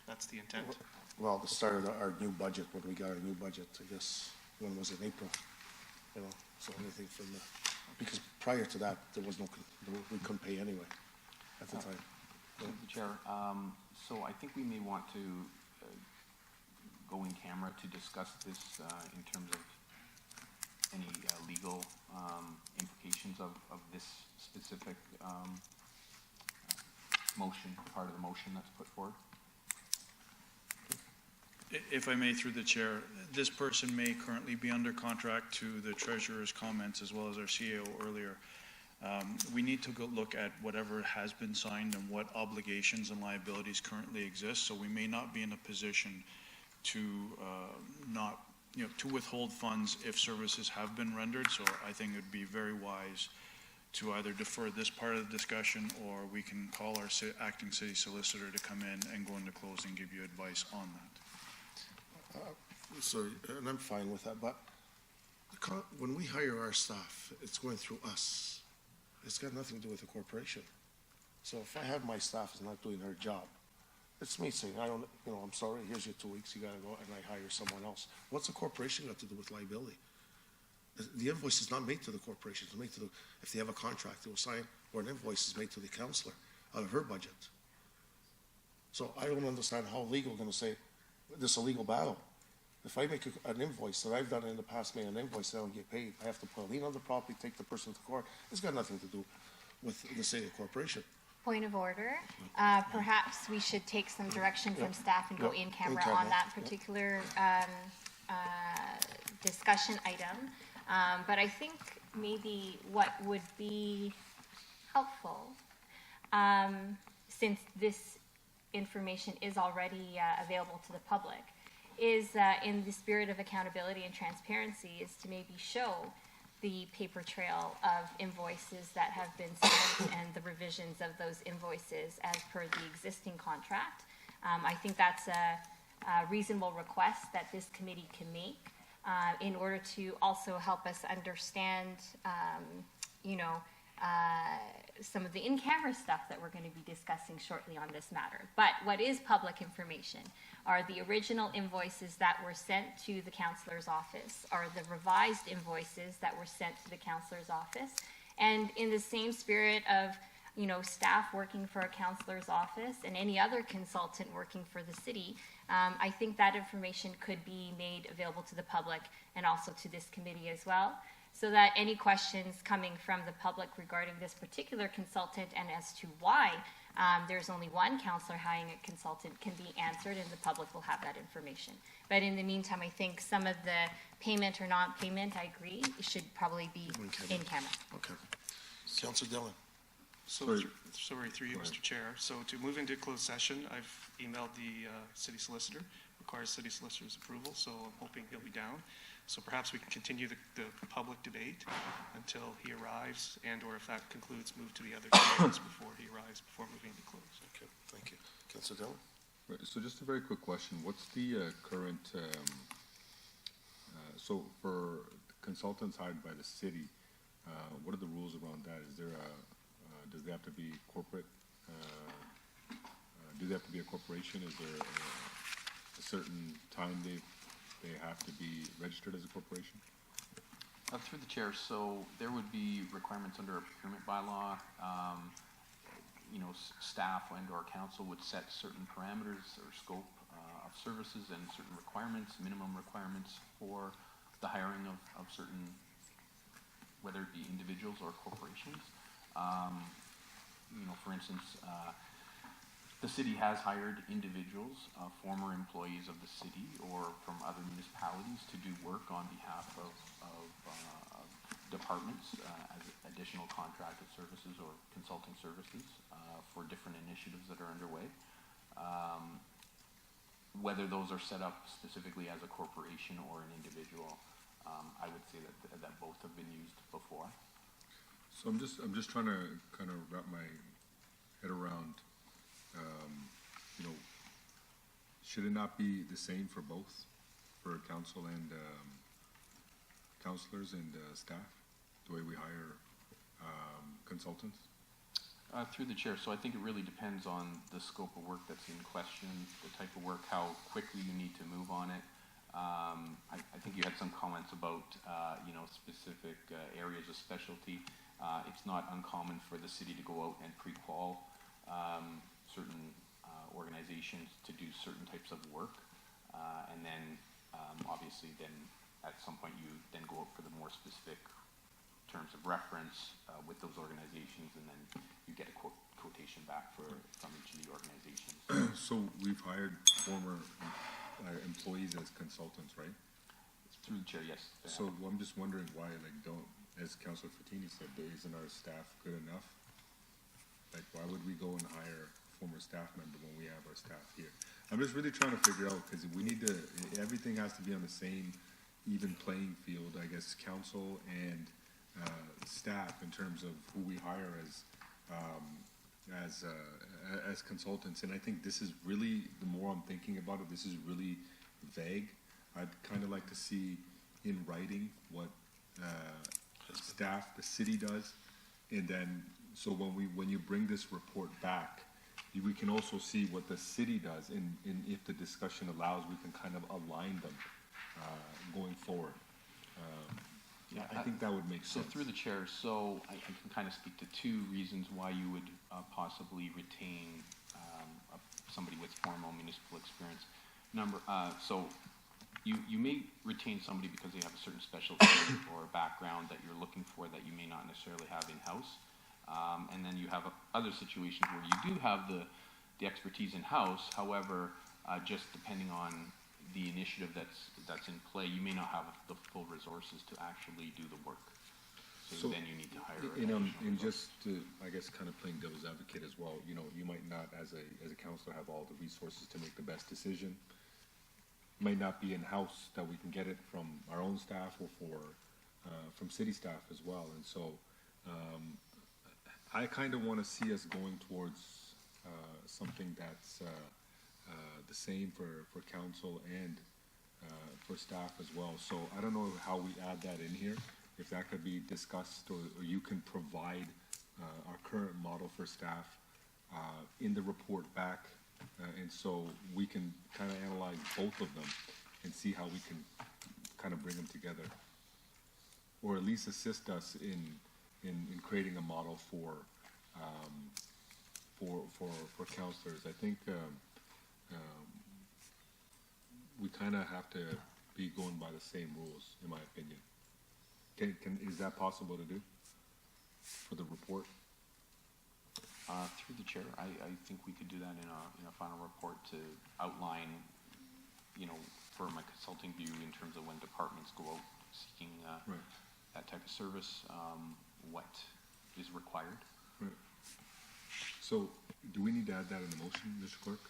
That's the intent. Well, the start of our new budget, when we got our new budget, I guess, when was it, April? So anything from the, because prior to that, there was we couldn't pay anyway at the time. Through the chair, so I think we may want to go in camera to discuss this in terms of any legal implications of this specific motion, part of the motion that's put forward. If I may, through the chair, this person may currently be under contract to the treasurer's comments as well as our CEO earlier. We need to go look at whatever has been signed and what obligations and liabilities currently exist. So we may not be in a position to to withhold funds if services have been rendered. So I think it would be very wise to either defer this part of the discussion, or we can call our acting city solicitor to come in and go into close and give you advice on that. So, and I'm fine with that, but when we hire our staff, it's going through us. It's got nothing to do with the corporation. So if I have my staff is not doing their job, it's me saying, I'm sorry, here's your 2 weeks, you gotta go, and I hire someone else. What's the corporation got to do with liability? The invoice is not made to the corporation, it's made to if they have a contract, they will sign, or an invoice is made to the councillor out of her budget. So I don't understand how legal gonna say, this is a legal battle. If I make an invoice that I've done in the past, made an invoice that I don't get paid, I have to put a lien on the property, take the person to court. It's got nothing to do with the city or corporation. point of order. Perhaps we should take some direction from staff and go Yeah. in camera In camera, on that yeah. particular discussion item. But I think maybe what would be helpful, since this information is already available to the public, is in the spirit of accountability and transparency, is to maybe show the paper trail of invoices that have been sent and the revisions of those invoices as per the existing contract. I think that's a reasonable request that this committee can make in order to also help us understand, some of the in-camera stuff that we're going to be discussing shortly on this matter. But what is public information are the original invoices that were sent to the councillor's office, are the revised invoices that were sent to the councillor's office. And in the same spirit of, staff working for a councillor's office and any other consultant working for the city, I think that information could be made available to the public and also to this committee as well. so that any questions coming from the public regarding this particular consultant and as to why there's only one counselor hiring a consultant can be answered, and the public will have that information. But in the meantime, I think some of the payment or non-payment, I agree, should probably be in camera. Okay. Councilor Dillon. So, sorry, through you, Mr. Chair. So to move into closed session, I've emailed the city solicitor, requires city solicitor's approval, so I'm hoping he'll be down. So perhaps we can continue the public debate until he arrives, and/or if that concludes, move to the other cases before he arrives, before moving to close. Okay, thank you. Councilor Dillon? Right, so just a very quick question. What's the current, so for consultants hired by the city, what are the rules around that? Is there does they have to be corporate? Do they have to be a corporation? Is there a certain time they have to be registered as a corporation? Through the chair, so there would be requirements under a procurement bylaw. You know, staff and/or council would set certain parameters or scope of services and certain requirements, minimum requirements for the hiring of certain, whether it be individuals or corporations. You know, for instance, the city has hired individuals, former employees of the city or from other municipalities to do work on behalf of departments as additional contracted services or consulting services for different initiatives that are underway. Whether those are set up specifically as a corporation or an individual, I would say that both have been used before. So I'm just trying to kind of wrap my head around, you know, should it not be the same for both, for council and councilors and staff, the way we hire consultants? Through the chair, so I think it really depends on the scope of work that's in question, the type of work, how quickly you need to move on it. I think you had some comments about, you know, specific areas of specialty. It's not uncommon for the city to go out and pre-qual certain organizations to do certain types of work. And then, obviously, then at some point you then go out for the more specific terms of reference with those organizations, and then you get a quotation back from each of the organizations. So we've hired former employees as consultants, right? Through the chair, yes. So I'm just wondering why, like, as Councilor Fatini said, isn't our staff good enough? Like, why would we go and hire a former staff member when we have our staff here? I'm just really trying to figure out, because we need to, everything has to be on the same even playing field, I guess, council and staff in terms of who we hire as consultants. And I think this is really, the more I'm thinking about it, this is really vague. I'd kind of like to see in writing what staff, the city does, and then, so when you bring this report back, we can also see what the city does, and if the discussion allows, we can kind of align them going forward. I think that would make sense. So through the chair, so I can kind of speak to two reasons why you would possibly retain somebody with formal municipal experience. So you may retain somebody because they have a certain specialty or background that you're looking for that you may not necessarily have in-house. And then you have other situations where you do have the expertise in-house. However, just depending on the initiative that's in play, you may not have the full resources to actually do the work. So then you need to hire. And just to, I guess, kind of playing devil's advocate as well, you know, you might not, as a councilor, have all the resources to make the best decision. Might not be in-house that we can get it from our own staff or from city staff as well. And so I kind of want to see us going towards something that's the same for council and for staff as well. So I don't know how we add that in here, if that could be discussed, or you can provide our current model for staff in the report back. And so we can kind of analyze both of them and see how we can kind of bring them together, or at least assist us in creating a model for counselors. I think we kind of have to be going by the same rules, in my opinion. Is that possible to do for the report? Through the chair, I think we could do that in a final report to outline, for my consulting view in terms of when departments go out seeking Right. that type of service, what is required. Right. So, do we need to add that in the motion, Mr. Clerk?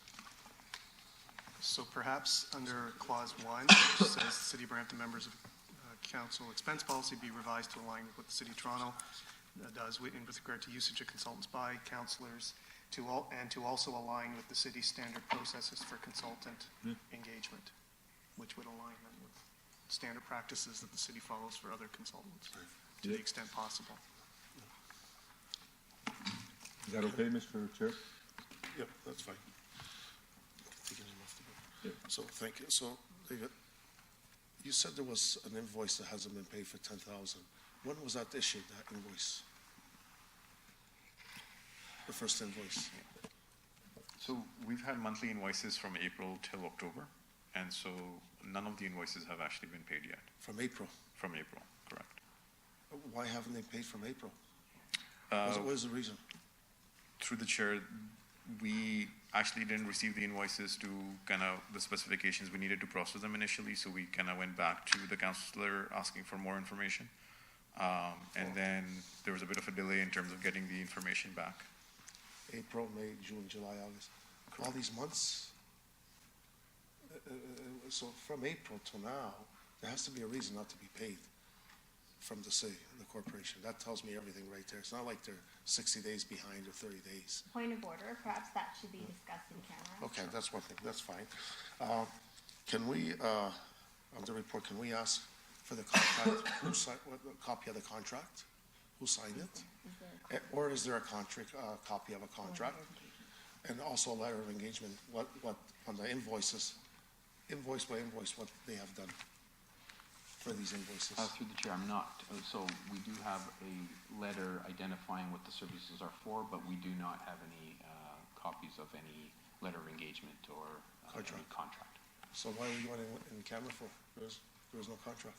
So perhaps under clause 1, which says City of Brampton members of council expense policy be revised to align with what the City of Toronto does with regard to usage of consultants by councillors, and to also align with the city's standard processes for consultant engagement, which would align them with standard practices that the city follows for other consultants, to the extent possible. Is that okay, Mr. Chair? Yep, that's fine. Taking him off the board. Yeah. So, thank you. So, David, you said there was an invoice that hasn't been paid for 10,000. When was that issued, that invoice? The first invoice? So we've had monthly invoices from April till October, and so none of the invoices have actually been paid yet, From April. from April, correct. Why haven't they paid from April? Uh, What is the reason? Through the chair, we actually didn't receive the invoices to kind of the specifications we needed to process them initially, so we kind of went back to the councillor asking for more information. And then there was a bit of a delay in terms of getting the information back. April, May, June, July, August. All these months? So from April till now, there has to be a reason not to be paid from the city, the corporation. That tells me everything right there. It's not like they're 60 days behind or 30 days. Point of order, perhaps that should be discussed in camera. Okay, that's one thing, that's fine. Can we, on the report, can we ask for the contract, a copy of the contract? Who signed it? Or is there a contract, copy of a contract? And also a letter of engagement, what, on the invoices, invoice by invoice, what they have done for these invoices? Through the chair, I'm not, so we do have a letter identifying what the services are for, but we do not have any copies of any letter of engagement or any Contract. contract. So why are we going in camera for? There's no contract.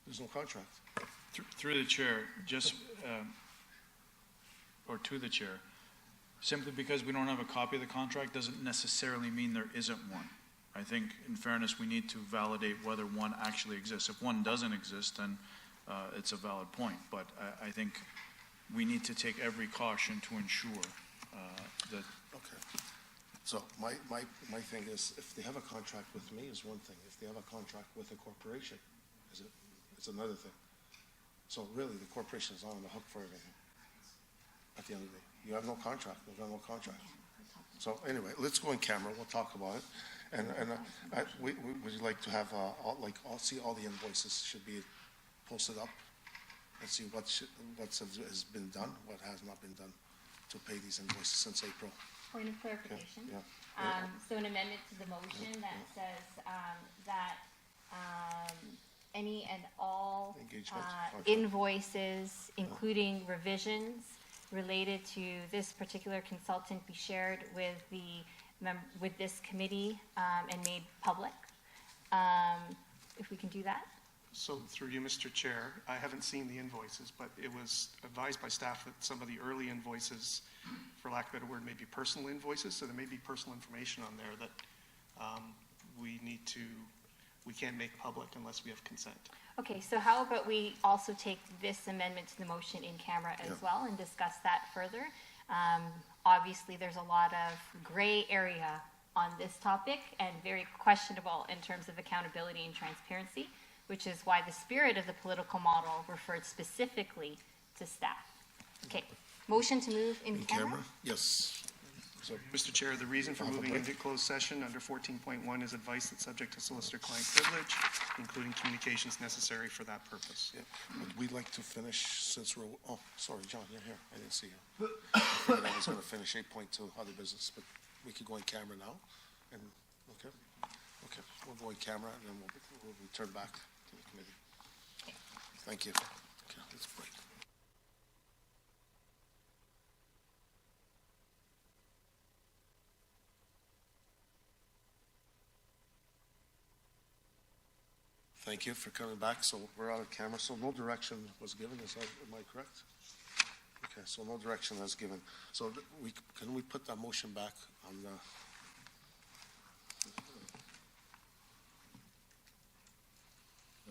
There's no contract. Through the chair, just, or to the chair, simply because we don't have a copy of the contract doesn't necessarily mean there isn't one. I think, in fairness, we need to validate whether one actually exists. If one doesn't exist, then it's a valid point. But I think we need to take every caution to ensure that. Okay. So my thing is, if they have a contract with me is one thing. If they have a contract with a corporation, it's another thing. So really, the corporation is not on the hook for everything. At the end of the day, you have no contract. We've got no contract. So anyway, let's go in camera. We'll talk about it. And would you like to have see all the invoices should be posted up and see what has been done, what has not been done to pay these invoices since April. Point of clarification. Yeah. So an amendment to the motion that says that any and all Engagement contract. invoices, including revisions related to this particular consultant, be shared with with this committee and made public. If we can do that. So through you, Mr. Chair, I haven't seen the invoices, but it was advised by staff that some of the early invoices, for lack of a better word, may be personal invoices, so there may be personal information on there that we can't make public unless we have consent. Okay, so how about we also take this amendment to the motion in camera as well and discuss that further? Obviously, there's a lot of gray area on this topic and very questionable in terms of accountability and transparency, which is why the spirit of the political model referred specifically to staff. Okay, motion to move in camera? Yes. So Mr. Chair, the reason for moving into closed session under 14.1 is advice that's subject to solicitor-client privilege, including communications necessary for that purpose. yeah, would we like to finish since we're, oh, sorry, John, you're here. I didn't see you. I figured I was going to finish 8.2 other business, but we could go in camera now. And, okay, we'll go in camera and then we'll return back to the committee. Thank you. Okay, let's break. Thank you for coming back. So we're out of camera, so no direction was given, am I correct? Okay, so no direction was given. So can we put that motion back on the?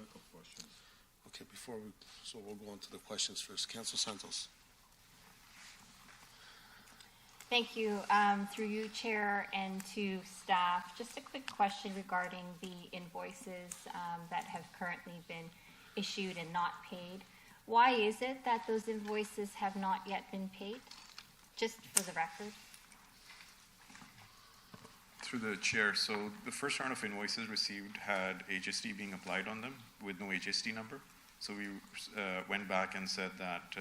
A couple questions. Okay, so we'll go on to the questions first. Councilor Santos. Thank you. Through you, Chair, and to staff, just a quick question regarding the invoices that have currently been issued and not paid. Why is it that those invoices have not yet been paid? Just for the record. Through the chair, so the first round of invoices received had HST being applied on them with no HST number. So we went back and said that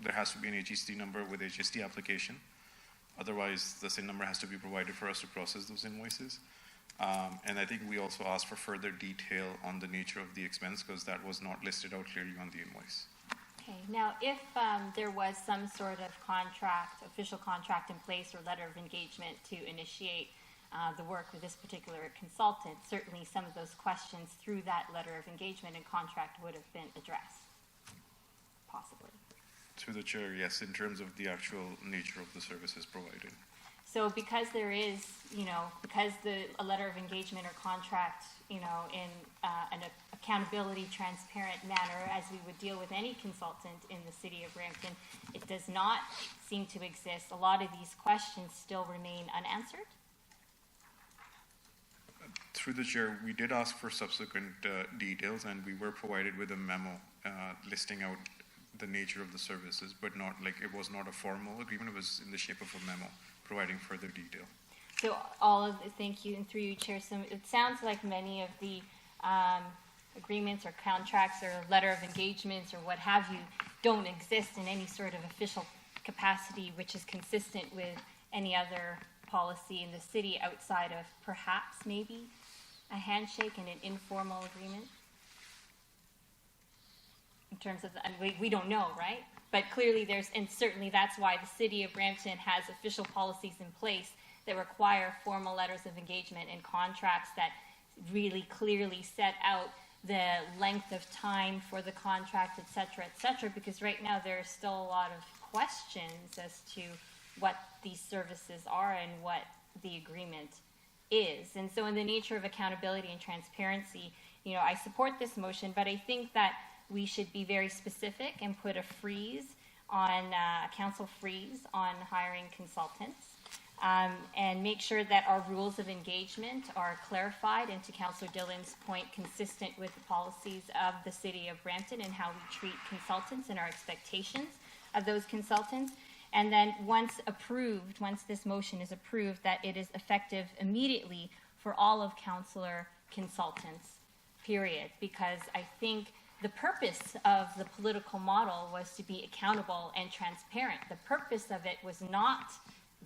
there has to be an HST number with HST application. Otherwise, the SIN number has to be provided for us to process those invoices. And I think we also asked for further detail on the nature of the expense because that was not listed out clearly on the invoice. Okay, now if there was some sort of contract, official contract in place or letter of engagement to initiate the work with this particular consultant, certainly some of those questions through that letter of engagement and contract would have been addressed, possibly. Through the chair, yes, in terms of the actual nature of the services provided. So because there is, because a letter of engagement or contract, in an accountability, transparent manner, as we would deal with any consultant in the city of Brampton, it does not seem to exist. A lot of these questions still remain unanswered. Through the chair, we did ask for subsequent details and we were provided with a memo listing out the nature of the services, but not like it was not a formal agreement, it was in the shape of a memo providing further detail. So thank you, and through you, Chair, so it sounds like many of the agreements or contracts or letter of engagements or what have you don't exist in any sort of official capacity, which is consistent with any other policy in the city outside of perhaps maybe a handshake and an informal agreement. In terms of, we don't know, right? But clearly and certainly that's why the city of Brampton has official policies in place that require formal letters of engagement and contracts that really clearly set out the length of time for the contract, et cetera, because right now there are still a lot of questions as to what these services are and what the agreement is. And so in the nature of accountability and transparency, I support this motion, but I think that we should be very specific and put a council freeze on hiring consultants, and make sure that our rules of engagement are clarified and, to Councillor Dillon's point, consistent with the policies of the city of Brampton and how we treat consultants and our expectations of those consultants. And then once this motion is approved, that it is effective immediately for all of councillor consultants, period, because I think the purpose of the political model was to be accountable and transparent. The purpose of it was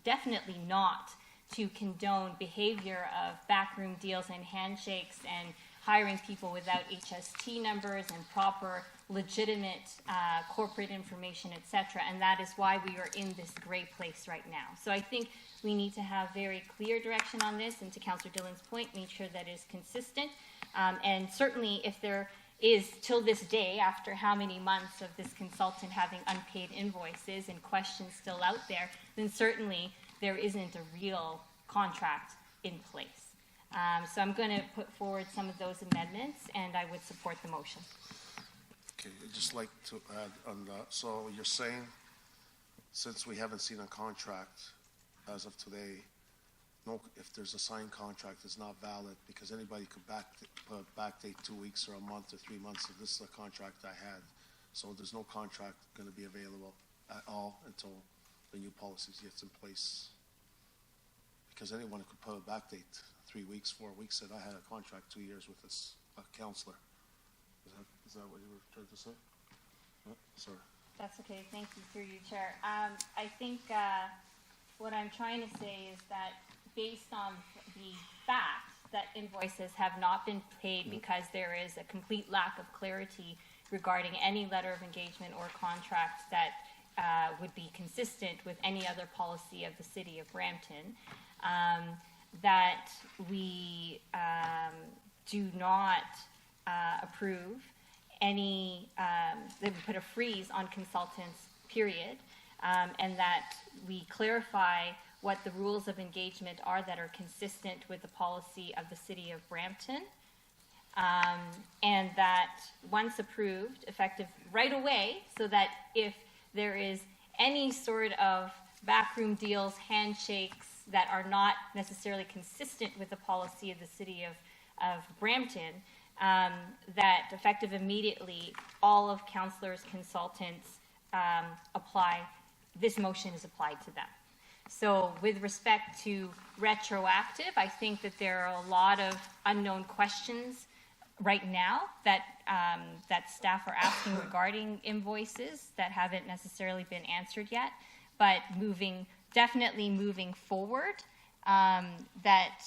definitely not to condone behavior of backroom deals and handshakes and hiring people without HST numbers and proper, legitimate corporate information, et cetera. And that is why we are in this gray place right now. So I think we need to have very clear direction on this, and to Councillor Dillon's point, make sure that it is consistent. And certainly if there is, till this day, after how many months of this consultant having unpaid invoices and questions still out there, then certainly there isn't a real contract in place. So I'm going to put forward some of those amendments, and I would support the motion. Okay, I'd just like to add on that. So you're saying, since we haven't seen a contract as of today, if there's a signed contract, it's not valid because anybody could backdate 2 weeks or a month or 3 months if this is a contract I had. So there's no contract going to be available at all until the new policies gets in place. Because anyone could put a backdate 3 weeks, 4 weeks, said I had a contract 2 years with this counselor. Is that what you were trying to say? Sorry. That's okay. Thank you, through you, Chair. I think what I'm trying to say is that based on the fact that invoices have not been paid because there is a complete lack of clarity regarding any letter of engagement or contract that would be consistent with any other policy of the city of Brampton, that we do not approve any, they would put a freeze on consultants, period, and that we clarify what the rules of engagement are that are consistent with the policy of the city of Brampton. And that once approved, effective right away, so that if there is any sort of backroom deals, handshakes that are not necessarily consistent with the policy of the city of Brampton, that effective immediately, all of councillors' consultants apply, this motion is applied to them. So with respect to retroactive, I think that there are a lot of unknown questions right now that that staff are asking regarding invoices that haven't necessarily been answered yet. But definitely moving forward, that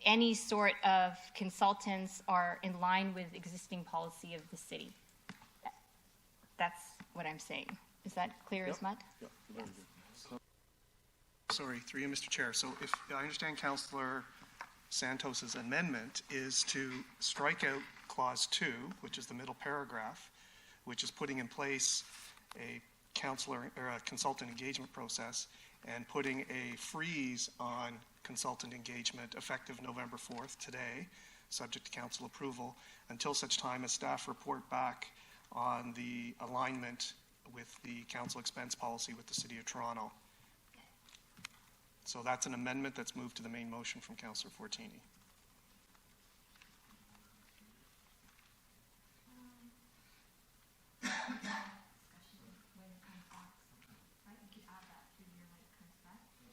any sort of consultants are in line with existing policy of the city. That's what I'm saying. Is that clear as mud? Yep, very good. Sorry, through you, Mr. Chair. So if I understand Councillor Santos's amendment is to strike out Clause 2, which is the middle paragraph, which is putting in place a counselor or a consultant engagement process and putting a freeze on consultant engagement effective November 4th, today, subject to council approval, until such time as staff report back on the alignment with the council expense policy with the City of Toronto. So that's an amendment that's moved to the main motion from Councillor Fortini.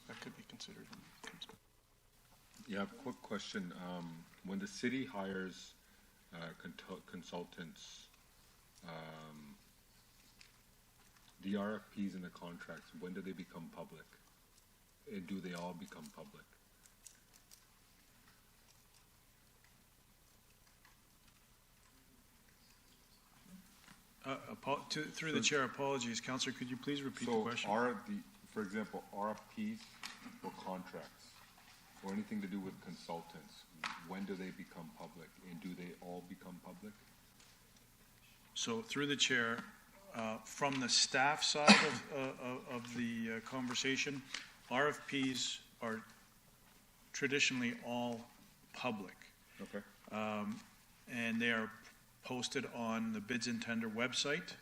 That could be considered. Yeah, quick question. When the city hires consultants, the RFPs and the contracts, when do they become public? And do they all become public? Through the chair, apologies. Councillor, could you please repeat the question? For example, RFPs or contracts, or anything to do with consultants, when do they become public, and do they all become public? So through the chair, from the staff side of the conversation, RFPs are traditionally all public. Okay. And they are posted on the bids and tender website,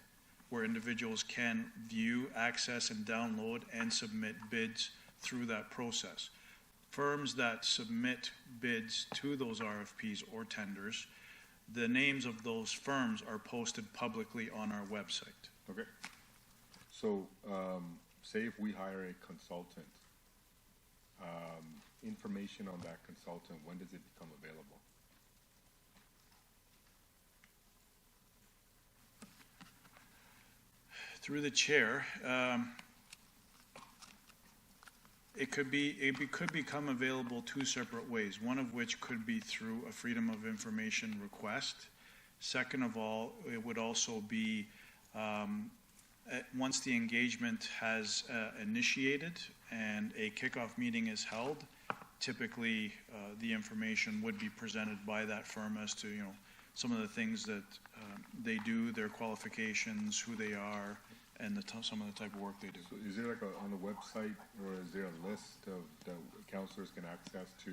where individuals can view, access, and download and submit bids through that process. Firms that submit bids to those RFPs or tenders, the names of those firms are posted publicly on our website. Okay. So, say if we hire a consultant, information on that consultant, when does it become available? Through the chair, it could become available two separate ways, one of which could be through a Freedom of Information request. Second of all, it would also be once the engagement has initiated and a kickoff meeting is held, typically the information would be presented by that firm as to some of the things that they do, their qualifications, who they are, and some of the type of work they do. So is there on the website, or is there a list of that councillors can access to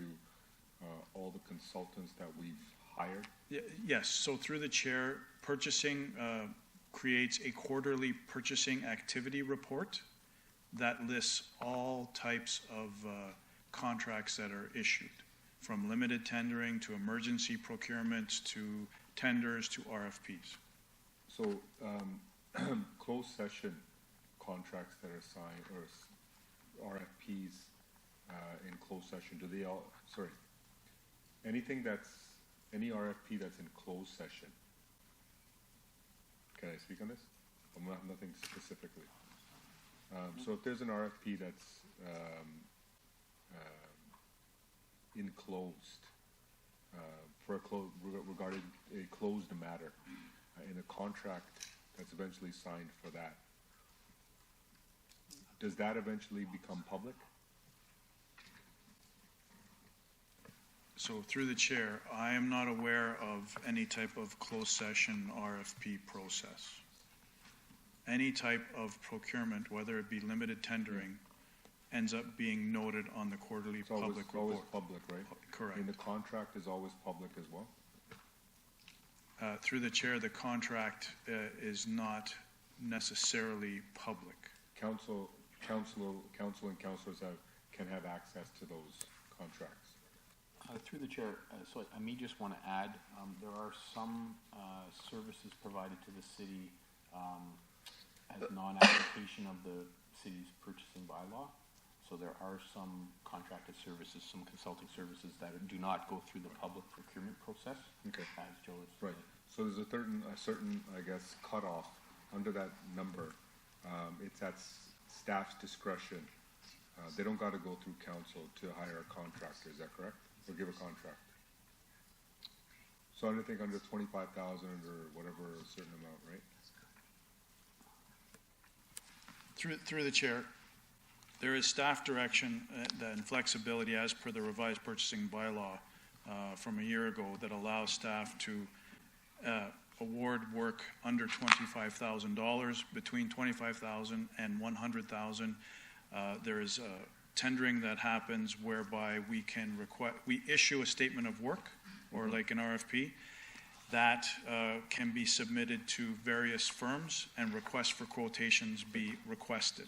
all the consultants that we've hired? Yes, so through the chair, purchasing creates a quarterly purchasing activity report that lists all types of contracts that are issued, from limited tendering to emergency procurement to tenders to RFPs. So, closed session contracts that are signed, or RFPs in closed session, do they all, any RFP that's in closed session, can I speak on this? Nothing specifically. So if there's an RFP that's enclosed, regarding a closed matter, in a contract that's eventually signed for that, does that eventually become public? So through the chair, I am not aware of any type of closed session RFP process. Any type of procurement, whether it be limited tendering, ends up being noted on the quarterly It's always, public always report. public, right? Correct. And the contract is always public as well? Through the chair, the contract is not necessarily public. Council and councilors can have access to those contracts. Through the chair, so I may just want to add, there are some services provided to the city as non-application of the city's purchasing bylaw. So there are some contracted services, some consulting services that do not go through the public procurement process. Okay. As Joe has Right, so there's a certain, I guess, cutoff under that number. It's at staff's discretion. They don't gotta go through council to hire a contractor, is that correct? Or give a contract? So anything under 25,000 or whatever, a certain amount, right? Through the chair, there is staff direction and flexibility as per the revised purchasing bylaw from a year ago that allows staff to award work under $25,000, between $25,000 and $100,000. There is tendering that happens whereby we issue a statement of work, or like an RFP, that can be submitted to various firms and requests for quotations be requested.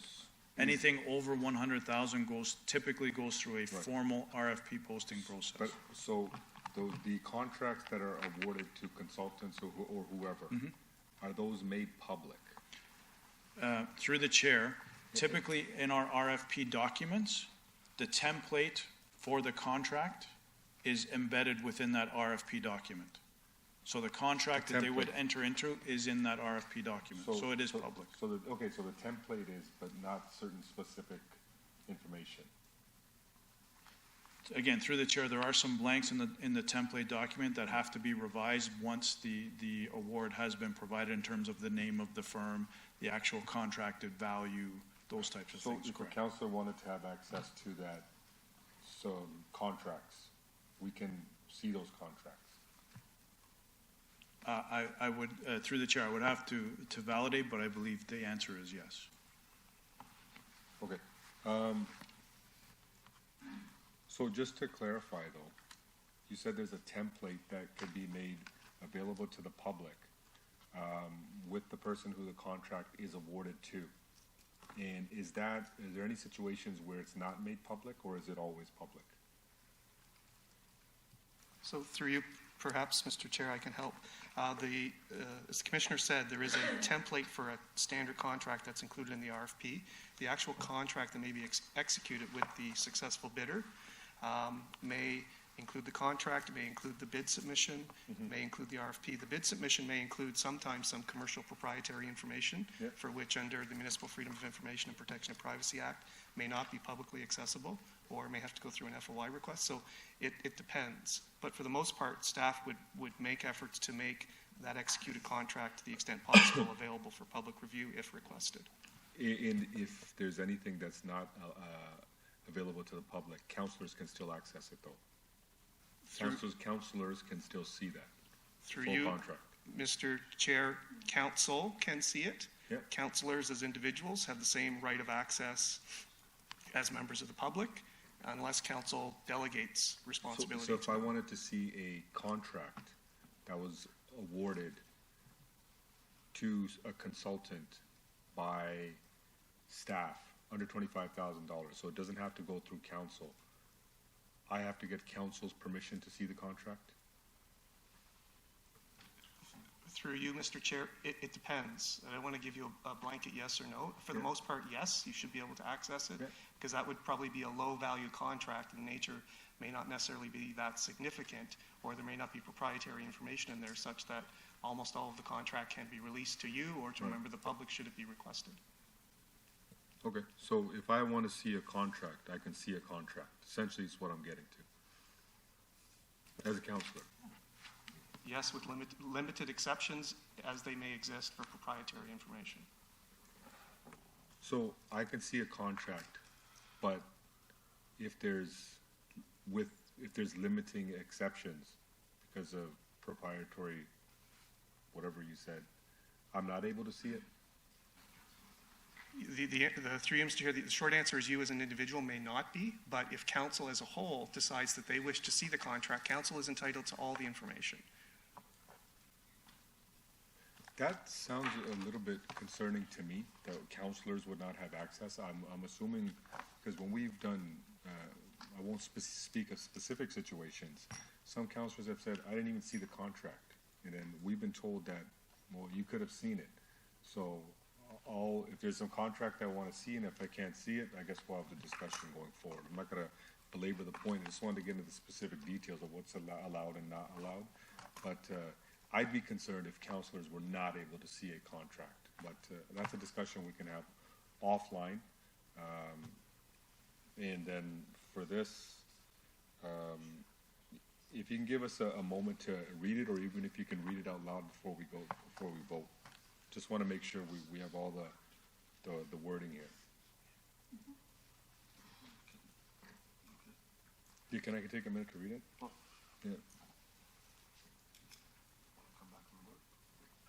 Anything over 100,000 typically goes through a formal RFP posting process. But, so, the contracts that are awarded to consultants or whoever, are those made public? Through the chair, typically in our RFP documents, the template for the contract is embedded within that RFP document. So the contract that they would enter into is in that RFP document, so it is public. So the template is, but not certain specific information. Again, through the chair, there are some blanks in the template document that have to be revised once the award has been provided in terms of the name of the firm, the actual contracted value, those types of things. So if a councillor wanted to have access to that, contracts, we can see those contracts. I would, through the chair, I would have to validate, but I believe the answer is yes. Okay. So just to clarify though, you said there's a template that could be made available to the public with the person who the contract is awarded to. And is there any situations where it's not made public, or is it always public? So through you, perhaps, Mr. Chair, I can help. As the Commissioner said, there is a template for a standard contract that's included in the RFP. The actual contract that may be executed with the successful bidder may include the contract, may include the bid submission, may include the RFP. The bid submission may include sometimes some commercial proprietary information for which under the Municipal Freedom of Information and Protection of Privacy Act may not be publicly accessible or may have to go through an FOI request. So it depends. But for the most part, staff would make efforts to make that executed contract to the extent possible available for public review if requested. And if there's anything that's not available to the public, councillors can still access it though? Councillors can still see that Through full you, contract. Mr. Chair, council can see it. Yep. Councillors as individuals have the same right of access as members of the public unless council delegates responsibility. So if to I them. wanted to see a contract that was awarded to a consultant by staff under $25,000, so it doesn't have to go through council, I have to get council's permission to see the contract? Through you, Mr. Chair, it depends. I don't want to give you a blanket yes or no. For the most part, yes, you should be able to access it because that would probably be a low-value contract and nature may not necessarily be that significant, or there may not be proprietary information in there such that almost all of the contract can be released to you or to a member of the public should it be requested. Okay, so if I want to see a contract, I can see a contract. Essentially, it's what I'm getting to as a councillor. Yes, with limited exceptions as they may exist for proprietary information. So I can see a contract, but if there's with if there's limiting exceptions because of proprietary, whatever you said, I'm not able to see it? The through you, Mr. Chair, the short answer is you as an individual may not be, but if council as a whole decides that they wish to see the contract, council is entitled to all the information. That sounds a little bit concerning to me, that counselors would not have access. I'm assuming, because when we've done, I won't speak of specific situations, some counselors have said, I didn't even see the contract. And then we've been told that, well, you could have seen it. So if there's some contract I want to see, and if I can't see it, I guess we'll have the discussion going forward. I'm not going to belabor the point. I just wanted to get into the specific details of what's allowed and not allowed. But I'd be concerned if counselors were not able to see a contract. But that's a discussion we can have offline. And then for this, if you can give us a moment to read it, or even if you can read it out loud before we vote. Just want to make sure we have all the wording here. Yeah, can I take a minute to read it? Yeah.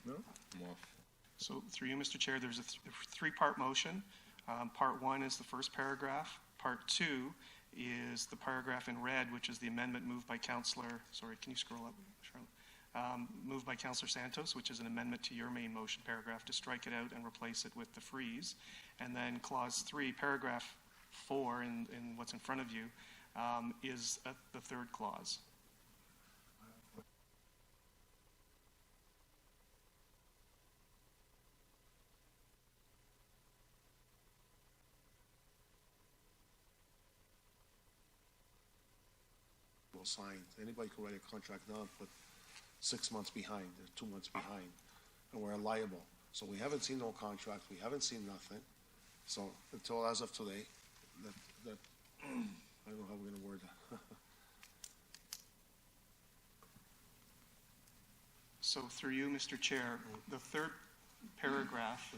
No? I'm off. So through you, Mr. Chair, there's a three-part motion. Part one is the first paragraph. Part two is the paragraph in red, which is the amendment moved by Councillor, sorry, can you scroll up, Charlotte? Moved by Councillor Santos, which is an amendment to your main motion paragraph to strike it out and replace it with the freeze. And then clause 3, paragraph 4 in what's in front of you is the third clause. Signed. Anybody could write a contract now and put 6 months behind, or 2 months behind, and we're liable. So we haven't seen no contract, we haven't seen nothing. So until as of today, that I don't know how we're gonna word that. So through you, Mr. Chair, the third paragraph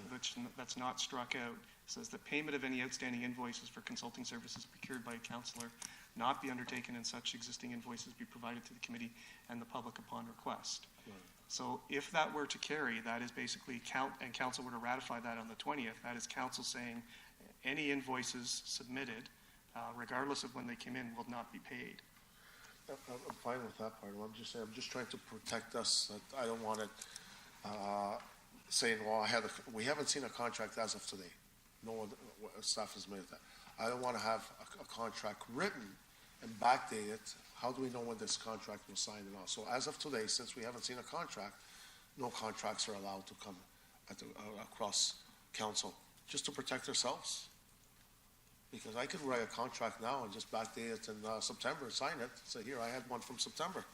that's not struck out says that payment of any outstanding invoices for consulting services procured by a councillor not be undertaken and such existing invoices be provided to the committee and the public upon request. Right. So if that were to carry, that is basically and council were to ratify that on the 20th, that is council saying any invoices submitted, regardless of when they came in, will not be paid. I'm fine with that part. I'm just saying, I'm just trying to protect us. I don't want it saying, well, we haven't seen a contract as of today. No one, staff has made that. I don't want to have a contract written and backdated. How do we know when this contract was signed and all? So as of today, since we haven't seen a contract, no contracts are allowed to come across council, just to protect ourselves. Because I could write a contract now and just backdate it in September, sign it, say, here, I had one from September.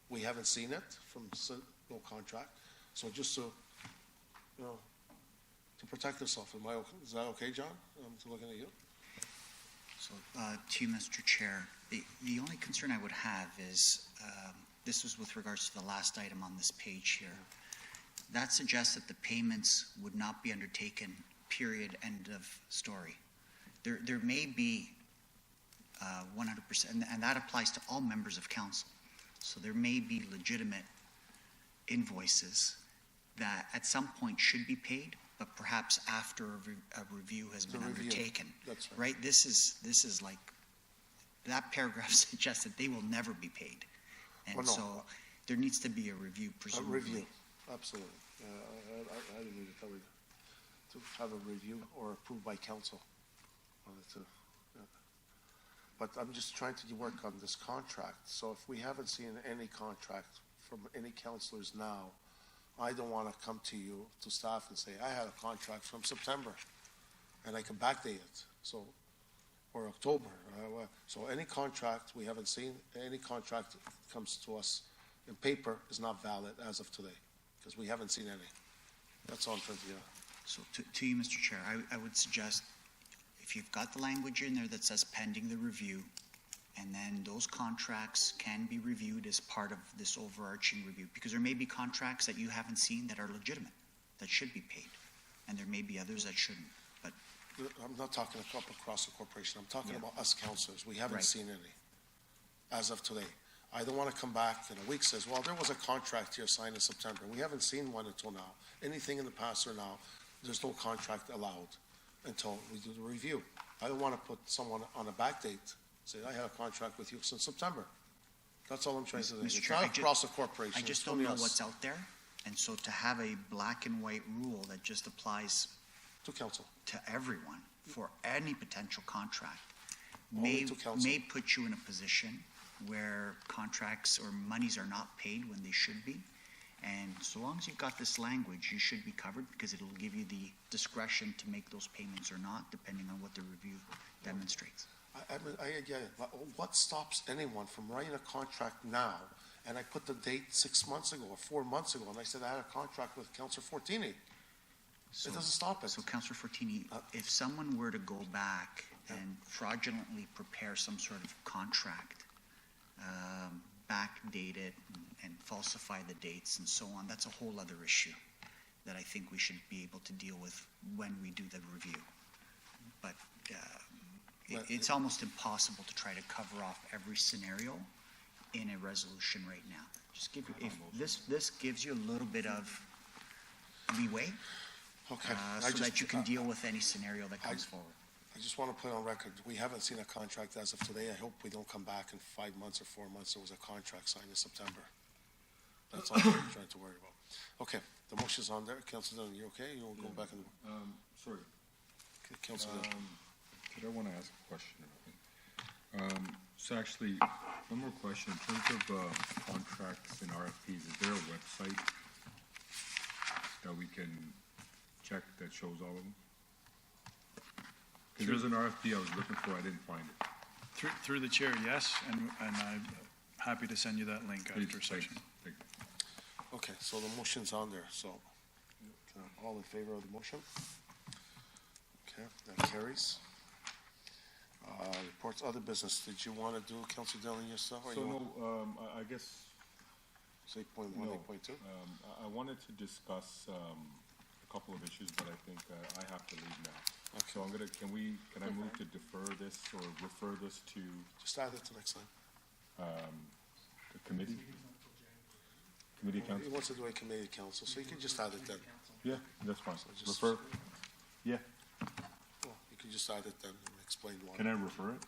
We haven't seen it no contract. So just to, to protect ourselves. Is that okay, John? I'm looking at you. So, to you, Mr. Chair, the only concern I would have is, this was with regards to the last item on this page here. That suggests that the payments would not be undertaken, period, end of story. There may be 100%, and that applies to all members of council. So there may be legitimate invoices that at some point should be paid, but perhaps after a review has been undertaken. That's right. Right? This is like, that paragraph suggests that they will never be paid. And Well, no. so there needs to be a review, A presumably. review, absolutely. I didn't need to have a review or approved by council. But I'm just trying to work on this contract. So if we haven't seen any contract from any councilors now, I don't want to come to you, to staff, and say, I had a contract from September, and I can backdate it, so, or October. So any contract we haven't seen, any contract that comes to us in paper is not valid as of today, because we haven't seen any. That's all I'm trying to get. So to you, Mr. Chair, I would suggest, if you've got the language in there that says pending the review, and then those contracts can be reviewed as part of this overarching review, because there may be contracts that you haven't seen that are legitimate, that should be paid, and there may be others that shouldn't, but I'm not talking across the corporation, I'm talking Yeah. about us councilors, we haven't Right. seen any. as of today. I don't want to come back in a week, says, well, there was a contract here signed in September. We haven't seen one until now. Anything in the past or now, there's no contract allowed until we do the review. I don't want to put someone on a back date, say, I had a contract with you since September. That's all I'm trying to say. Mr. It's Chair, not across the corporation. I just It's don't only know us. what's out there, and so to have a black and white rule that just applies To council. to everyone for any potential contract Only may, to council. may put you in a position where contracts or monies are not paid when they should be. And so long as you've got this language, you should be covered because it'll give you the discretion to make those payments or not, depending on what the review demonstrates. I get it, but what stops anyone from writing a contract now? And I put the date 6 months ago or 4 months ago, and I said I had a contract with Councilor Fortini. So- It doesn't stop it. So Councillor Fortini, if someone were to go back and fraudulently prepare some sort of contract, backdate it and falsify the dates and so on, that's a whole other issue that I think we should be able to deal with when we do the review. But it's almost impossible to try to cover off every scenario in a resolution right now. Just give you, if this gives you a little bit of leeway, Okay. so that you can deal with any scenario that comes forward. I just want to put on record, we haven't seen a contract as of today. I hope we don't come back in 5 months or 4 months. There was a contract signed in September. That's all I'm trying to worry about. Okay, the motion's on there. Councilor Dillon, you okay? You'll go back and, Sorry, Councilor Dillon. did I want to ask a question? So actually, one more question. In terms of contracts and RFPs, is there a website that we can check that shows all of them? Because there's an RFP I was looking for, I didn't find it. Through the chair, yes, and I'm happy to send you that link Please, after thanks. session. Thank you. Okay, so the motion's on there, so, all in favor of the motion? Okay, that carries. Reports, other business, did you want to do, Councilor Dillon, yourself? or So you no, want- I guess, Say 8.1, no. 8.2? I wanted to discuss a couple of issues, but I think I have to leave now. So I'm gonna, can I move to defer this or refer this to Just add it to next time. the committee? Committee He council? wants to do a committee council, so you can just add it then. Yeah, that's fine. just- Refer? Yeah, Well, you can just add it then and explain why. can I refer it?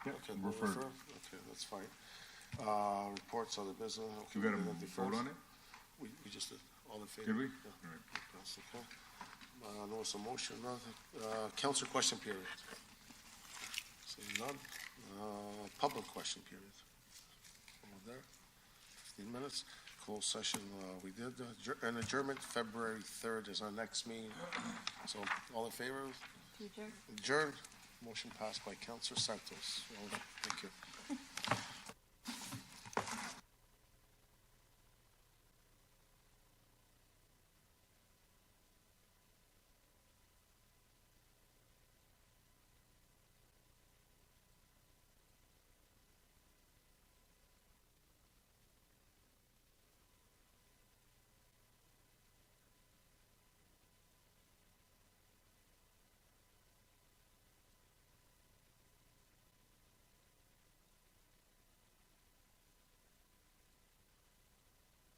Yeah, Okay, we'll refer. refer. Okay, that's fine. Reports, other business. Okay, We gotta we did that vote first. on it? We just did, all in favor? Did we? Yeah. All right. That's okay. No, it's a motion, council question period. Seeing none. Public question period. Over there, 15 minutes. Closed session, we did, an adjournment, February 3rd is our next meeting. So, all in favor? Teacher? Adjourned. Motion passed by Councilor Santos. Well, thank you.